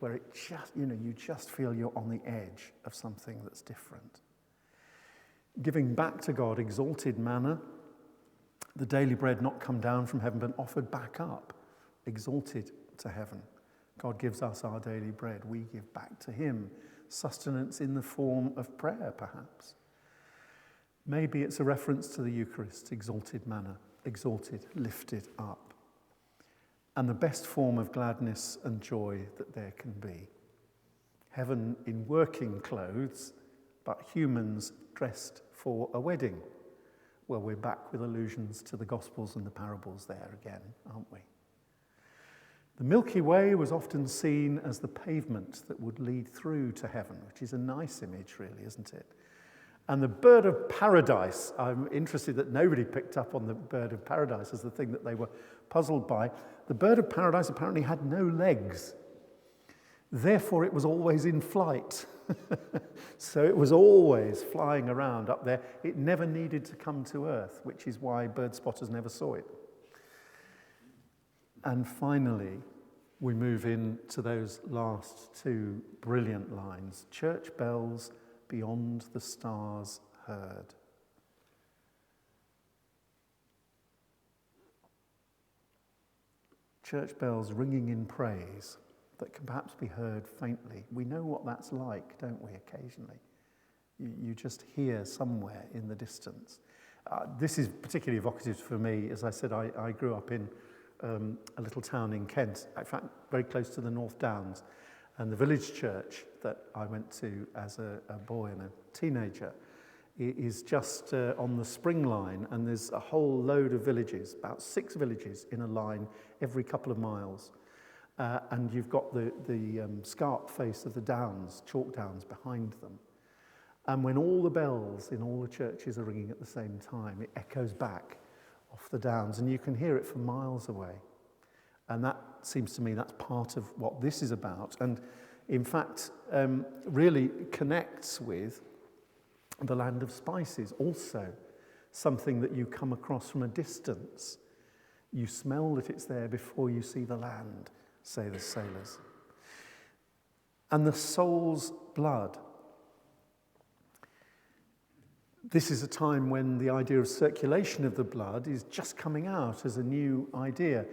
where it just, you just feel you're on the edge of something that's different. Giving back to God, exalted manna, the daily bread not come down from heaven, but offered back up, exalted to heaven. God gives us our daily bread. We give back to him sustenance in the form of prayer, perhaps. Maybe it's a reference to the Eucharist, exalted manna, exalted, lifted up. And the best form of gladness and joy that there can be. Heaven in working clothes, but humans dressed for a wedding. Well, we're back with allusions to the Gospels and the parables there again, aren't we? The Milky Way was often seen as the pavement that would lead through to heaven, which is a nice image, really, isn't it? And the bird of paradise, I'm interested that nobody picked up on the bird of paradise as the thing that they were puzzled by. The bird of paradise apparently had no legs. Therefore, it was always in flight. So it was always flying around up there. It never needed to come to earth, which is why bird spotters never saw it. And finally, we move into those last two brilliant lines. Church bells beyond the stars heard. Church bells ringing in praise that can perhaps be heard faintly. We know what that's like, don't we, occasionally? You just hear somewhere in the distance. This is particularly evocative for me. As I said, I grew up in a little town in Kent, in fact, very close to the North Downs. And the village church that I went to as a boy and a teenager is just on the spring line, and there's a whole load of villages, about 6 villages in a line every couple of miles. And you've got the scarp face of the downs, chalk downs behind them. And when all the bells in all the churches are ringing at the same time, it echoes back off the downs, and you can hear it from miles away. And that seems to me that's part of what this is about, and in fact really connects with the land of spices, also something that you come across from a distance. You smell that it's there before you see the land, say the sailors. And the soul's blood. This is a time when the idea of circulation of the blood is just coming out as a new idea.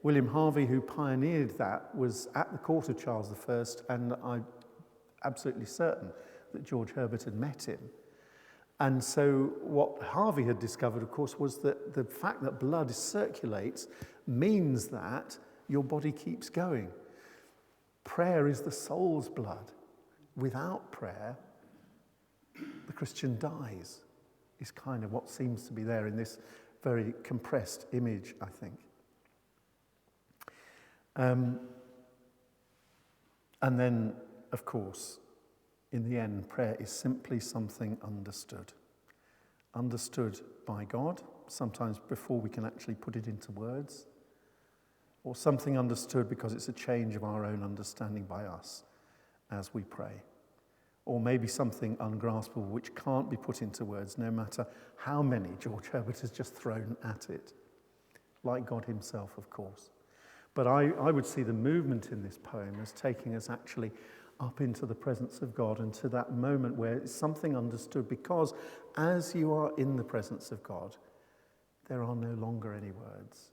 William Harvey, who pioneered that, was at the court of Charles I, and I'm absolutely certain that George Herbert had met him. And so what Harvey had discovered, of course, was that the fact that blood circulates means that your body keeps going. Prayer is the soul's blood. Without prayer, the Christian dies, is kind of what seems to be there in this very compressed image, I think. And then, of course, in the end, prayer is simply something understood. Understood by God, sometimes before we can actually put it into words, or something understood because it's a change of our own understanding by us as we pray. Or maybe something ungraspable which can't be put into words, no matter how many George Herbert has just thrown at it. Like God himself, of course. But I would see the movement in this poem as taking us actually up into the presence of God and to that moment where it's something understood, because as you are in the presence of God, there are no longer any words.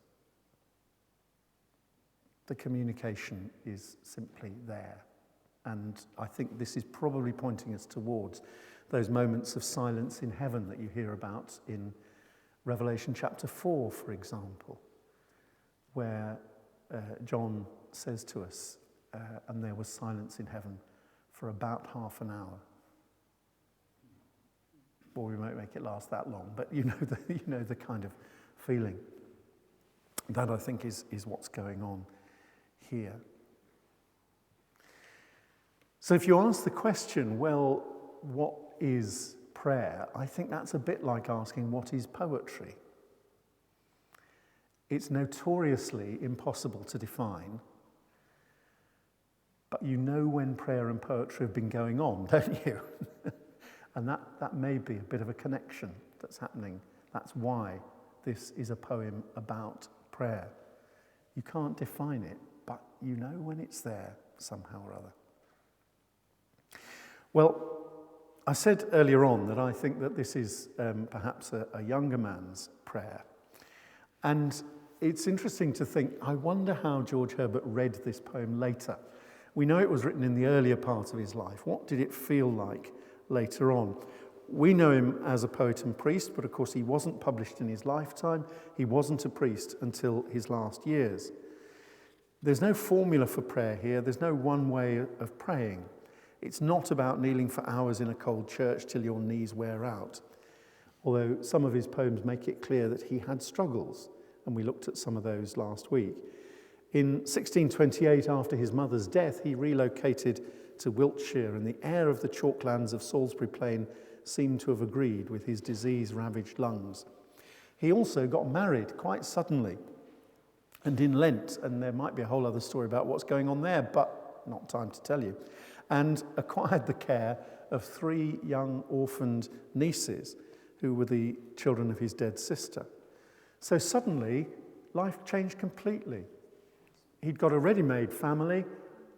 The communication is simply there. And I think this is probably pointing us towards those moments of silence in heaven that you hear about in Revelation chapter 4, for example, where John says to us, and there was silence in heaven for about half an hour. Well, we won't make it last that long, but you know the kind of feeling. That, I think, is what's going on here. So if you ask the question, well, what is prayer? I think that's a bit like asking, what is poetry? It's notoriously impossible to define, but you know when prayer and poetry have been going on, don't you? And that may be a bit of a connection that's happening. That's why this is a poem about prayer. You can't define it, but you know when it's there somehow or other. Well, I said earlier on that I think that this is perhaps a younger man's prayer. And it's interesting to think, I wonder how George Herbert read this poem later. We know it was written in the earlier part of his life. What did it feel like later on? We know him as a poet and priest, but of course he wasn't published in his lifetime. He wasn't a priest until his last years. There's no formula for prayer here. There's no one way of praying. It's not about kneeling for hours in a cold church till your knees wear out. Although some of his poems make it clear that he had struggles, and we looked at some of those last week. In 1628, after his mother's death, he relocated to Wiltshire, and the air of the chalklands of Salisbury Plain seemed to have agreed with his disease-ravaged lungs. He also got married quite suddenly, and in Lent, and there might be a whole other story about what's going on there, but not time to tell you, and acquired the care of 3 young orphaned nieces who were the children of his dead sister. So suddenly, life changed completely. he'd got a ready-made family,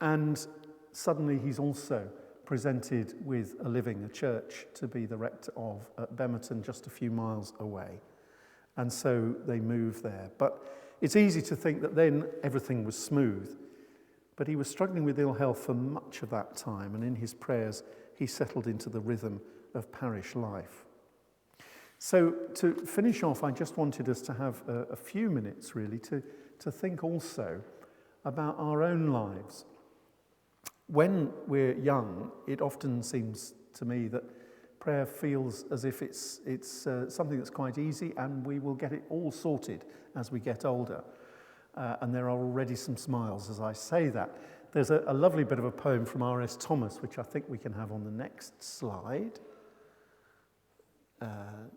and suddenly he's also presented with a church to be the rector of at Bemerton, just a few miles away. And so they moved there. But it's easy to think that then everything was smooth. But he was struggling with ill health for much of that time, and in his prayers, he settled into the rhythm of parish life. So to finish off, I just wanted us to have a few minutes, really, to think also about our own lives. When we're young, it often seems to me that prayer feels as if it's something that's quite easy, and we will get it all sorted as we get older. And there are already some smiles as I say that. There's a lovely bit of a poem from R.S. Thomas, which I think we can have on the next slide.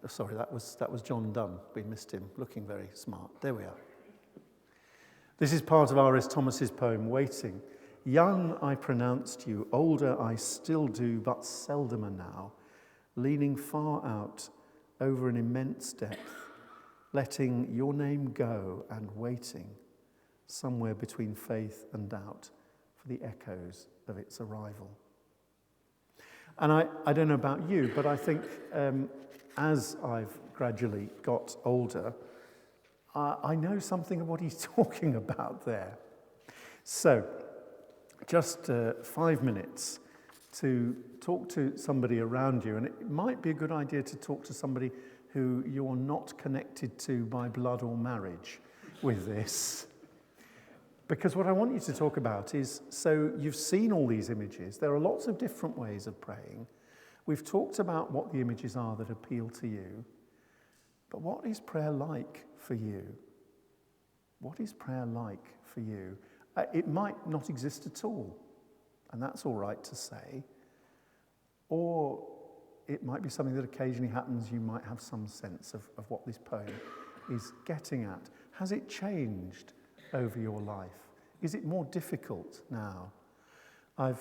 Sorry, that was John Donne. We missed him, looking very smart. There we are. This is part of R.S. Thomas's poem, Waiting. Young I pronounced you, older I still do, but seldomer now, leaning far out over an immense depth, letting your name go and waiting somewhere between faith and doubt for the echoes of its arrival. And I don't know about you, but I think as I've gradually got older, I know something of what he's talking about there. So, just 5 minutes to talk to somebody around you, and it might be a good idea to talk to somebody who you're not connected to by blood or marriage with this. Because what I want you to talk about is, so you've seen all these images. There are lots of different ways of praying. We've talked about what the images are that appeal to you. But what is prayer like for you? What is prayer like for you? It might not exist at all, and that's all right to say. Or it might be something that occasionally happens. You might have some sense of what this poem is getting at. Has it changed over your life? Is it more difficult now? I've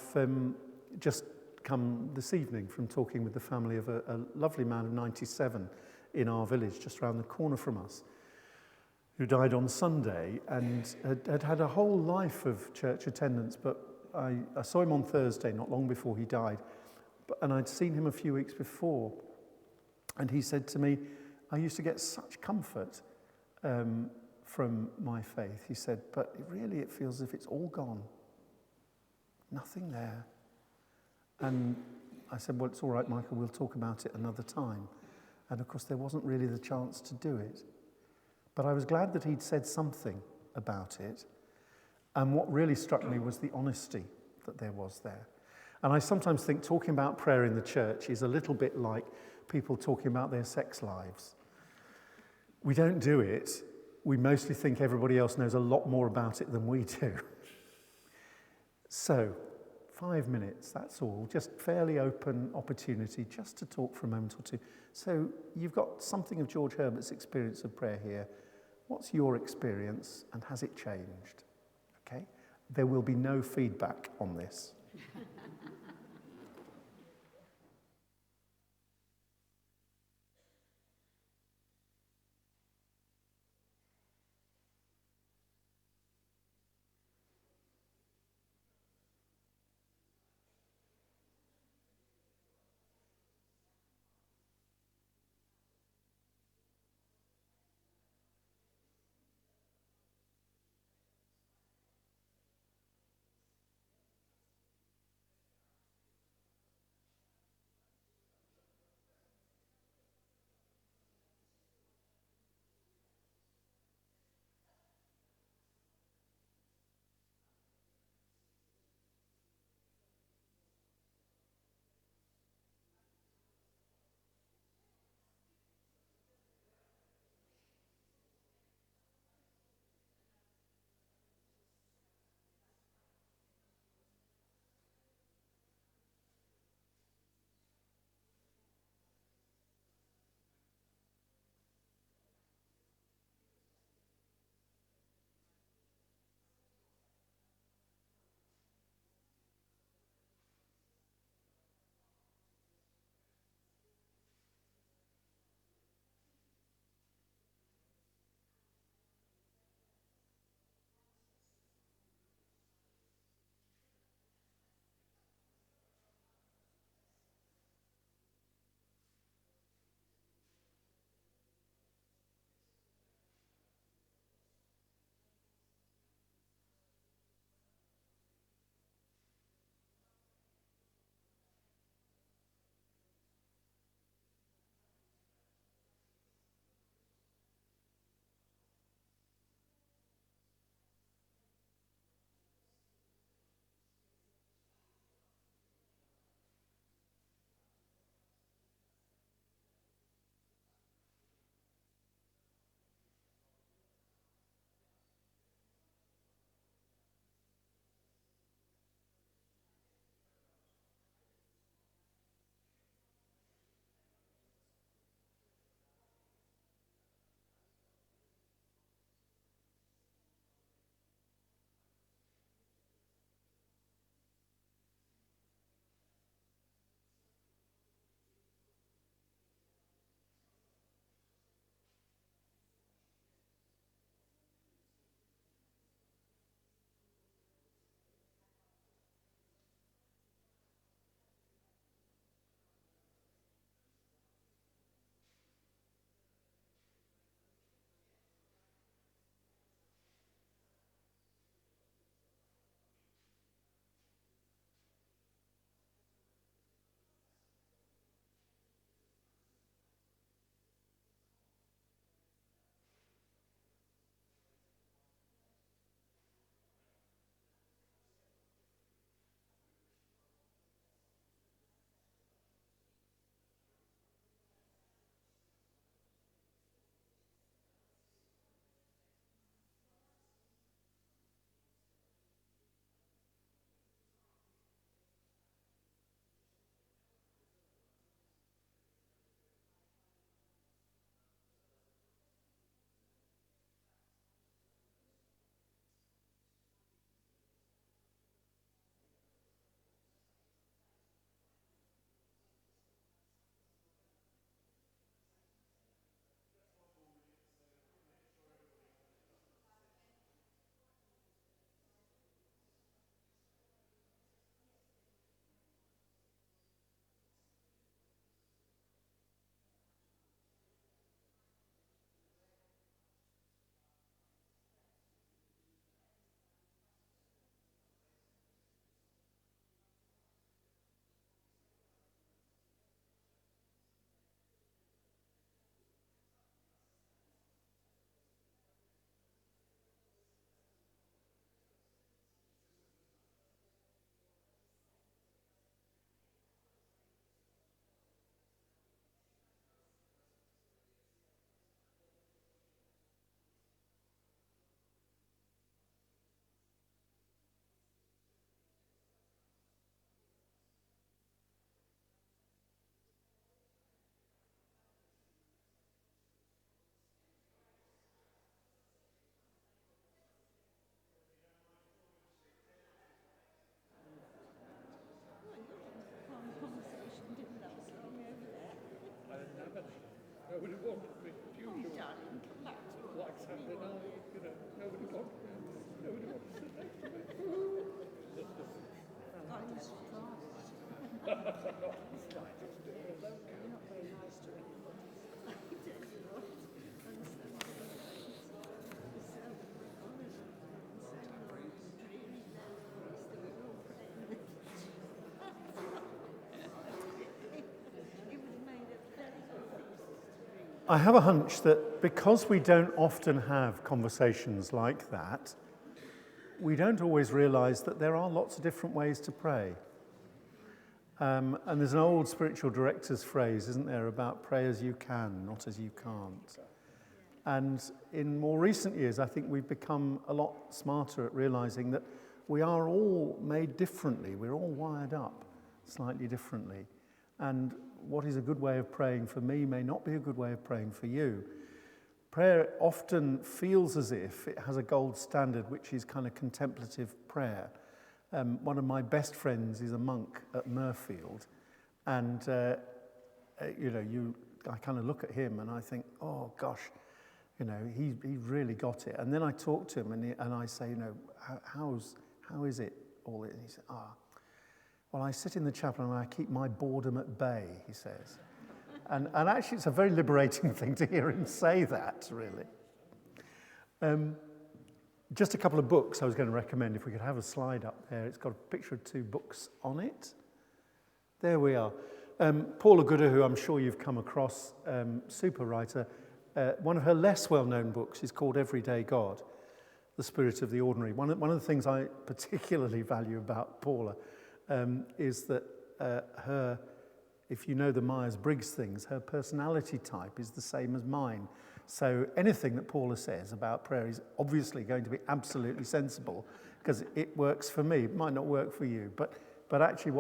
just come this evening from talking with the family of a lovely man of 97 in our village, just around the corner from us, who died on Sunday and had a whole life of church attendance, but I saw him on Thursday, not long before he died, and I'd seen him a few weeks before, and he said to me, I used to get such comfort from my faith. He said, but it feels as if it's all gone. Nothing there. And I said, well, it's all right, Michael, we'll talk about it another time. And of course, there wasn't really the chance to do it. But I was glad that he'd said something about it. And what really struck me was the honesty that there was there. And I sometimes think talking about prayer in the church is a little bit like people talking about their sex lives. We don't do it. We mostly think everybody else knows a lot more about it than we do. So, 5 minutes, that's all. Just fairly open opportunity just to talk for a moment or two. So, you've got something of George Herbert's experience of prayer here. What's your experience, and has it changed? Okay? There will be no feedback on this. Nobody wanted me. Like Saturday night, nobody wanted me. Nobody wanted to sit next to me. I have a hunch that because we don't often have conversations like that, we don't always realize that there are lots of different ways to pray. And there's an old spiritual director's phrase, isn't there, about pray as you can, not as you can't. And in more recent years, I think we've become a lot smarter at realizing that we are all made differently. We're all wired up slightly differently. And what is a good way of praying for me may not be a good way of praying for you. Prayer often feels as if it has a gold standard, which is kind of contemplative prayer. One of my best friends is a monk at Murfield, and I kind of look at him and I think, oh gosh, he really got it. And then I talk to him and I say, how is it all? And he said, well, I sit in the chapel and I keep my boredom at bay, he says. And actually, it's a very liberating thing to hear him say that, really. Just a couple of books I was going to recommend, if we could have a slide up there. It's got a picture of 2 books on it. There we are. Paula Gooder, who I'm sure you've come across, super writer. One of her less well-known books is called Everyday God, The Spirit of the Ordinary. One of the things I particularly value about Paula is that her, if you know the Myers-Briggs things, her personality type is the same as mine. So anything that Paula says about prayer is obviously going to be absolutely sensible because it works for me. It might not work for you, but actually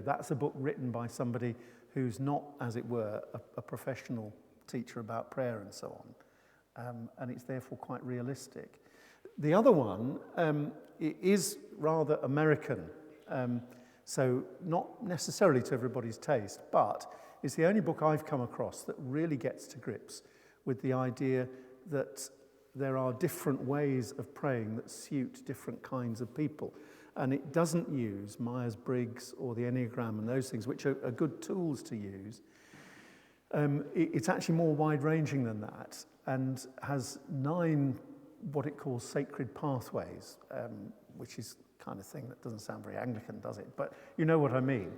that's a book written by somebody who's not, as it were, a professional teacher about prayer and so on. And it's therefore quite realistic. The other one is rather American. So not necessarily to everybody's taste, but it's the only book I've come across that really gets to grips with the idea that there are different ways of praying that suit different kinds of people. And it doesn't use Myers-Briggs or the Enneagram and those things, which are good tools to use. It's actually more wide-ranging than that and has 9 what it calls sacred pathways, which is kind of thing that doesn't sound very Anglican, does it? But you know what I mean.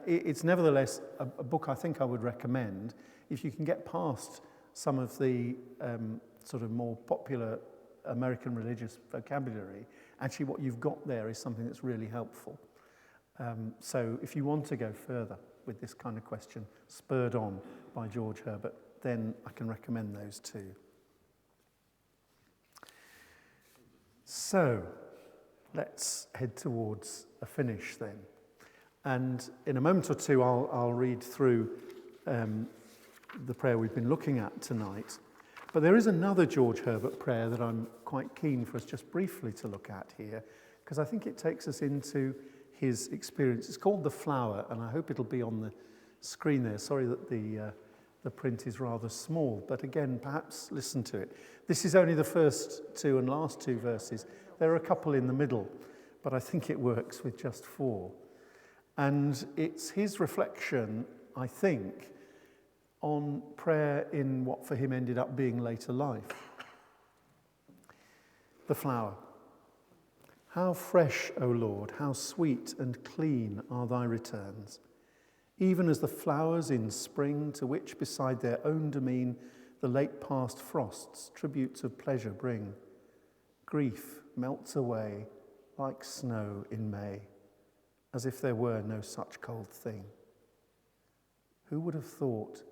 It's nevertheless a book I think I would recommend if you can get past some of the sort of more popular American religious vocabulary. Actually, what you've got there is something that's really helpful. So if you want to go further with this kind of question, spurred on by George Herbert, then I can recommend those too. So let's head towards a finish then. And in a moment or two, I'll read through the prayer we've been looking at tonight. But there is another George Herbert prayer that I'm quite keen for us just briefly to look at here, because I think it takes us into his experience. It's called The Flower, and I hope it'll be on the screen there. Sorry that the print is rather small, but again, perhaps listen to it. This is only the first 2 and last 2 verses. There are a couple in the middle, but I think it works with just 4. And it's his reflection, I think, on prayer in what for him ended up being later life. The Flower. How fresh, O Lord, how sweet and clean are thy returns, even as the flowers in spring, to which beside their own demesne the late past frosts tributes of pleasure bring. Grief melts away like snow in May, as if there were no such cold thing. Who would have thought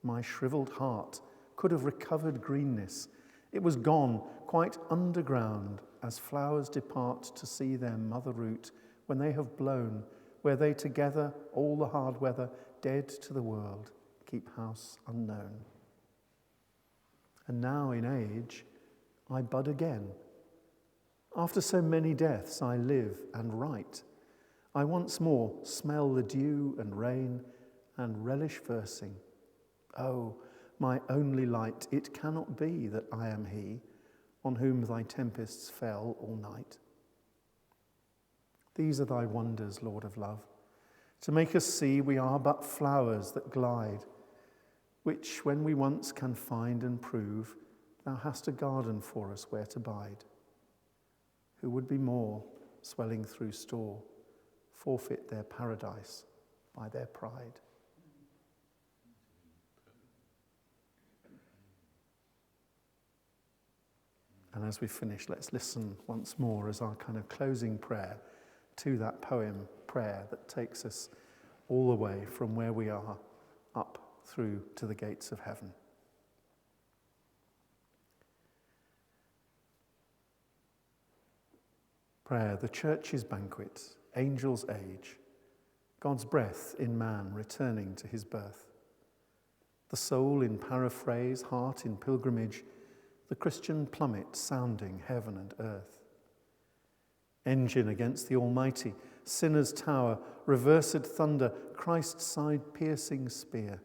my shriveled heart could have recovered greenness? It was gone, quite underground, as flowers depart to see their mother root when they have blown, where they together, all the hard weather, dead to the world, keep house unknown. And now in age, I bud again. After so many deaths, I live and write. I once more smell the dew and rain and relish versing. Oh, my only light. It cannot be that I am he on whom thy tempests fell all night. These are thy wonders, Lord of love, to make us see we are but flowers that glide, which when we once can find and prove, thou hast a garden for us where to bide. Who would be more, swelling through store, forfeit their paradise by their pride. And as we finish, let's listen once more as our kind of closing prayer to that poem prayer that takes us all the way from where we are up through to the gates of heaven. Prayer, the church's banquet, angel's age, God's breath in man returning to his birth. The soul in paraphrase, heart in pilgrimage, the Christian plummet sounding heaven and earth. Engine against the Almighty, sinner's tower, reversed thunder, Christ's side-piercing spear.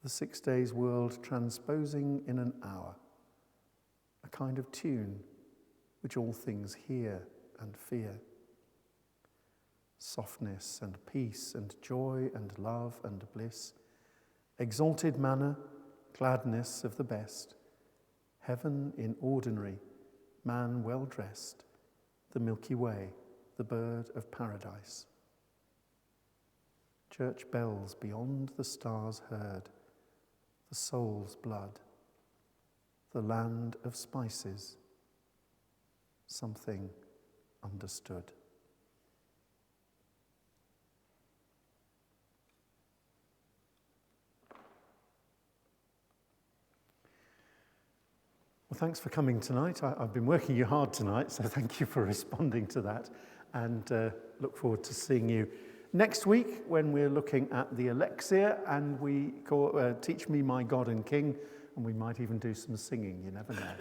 The 6 days' world transposing in an hour, a kind of tune which all things hear and fear. Softness and peace and joy and love and bliss, exalted manna, gladness of the best, heaven in ordinary, man well dressed, the Milky Way, the bird of paradise. Church bells beyond the stars heard, the soul's blood, the land of spices, something understood. Well, thanks for coming tonight. I've been working you hard tonight, so thank you for responding to that, and look forward to seeing you next week when we're looking at the Elixir, and we call Teach Me My God and King, and we might even do some singing, you never know.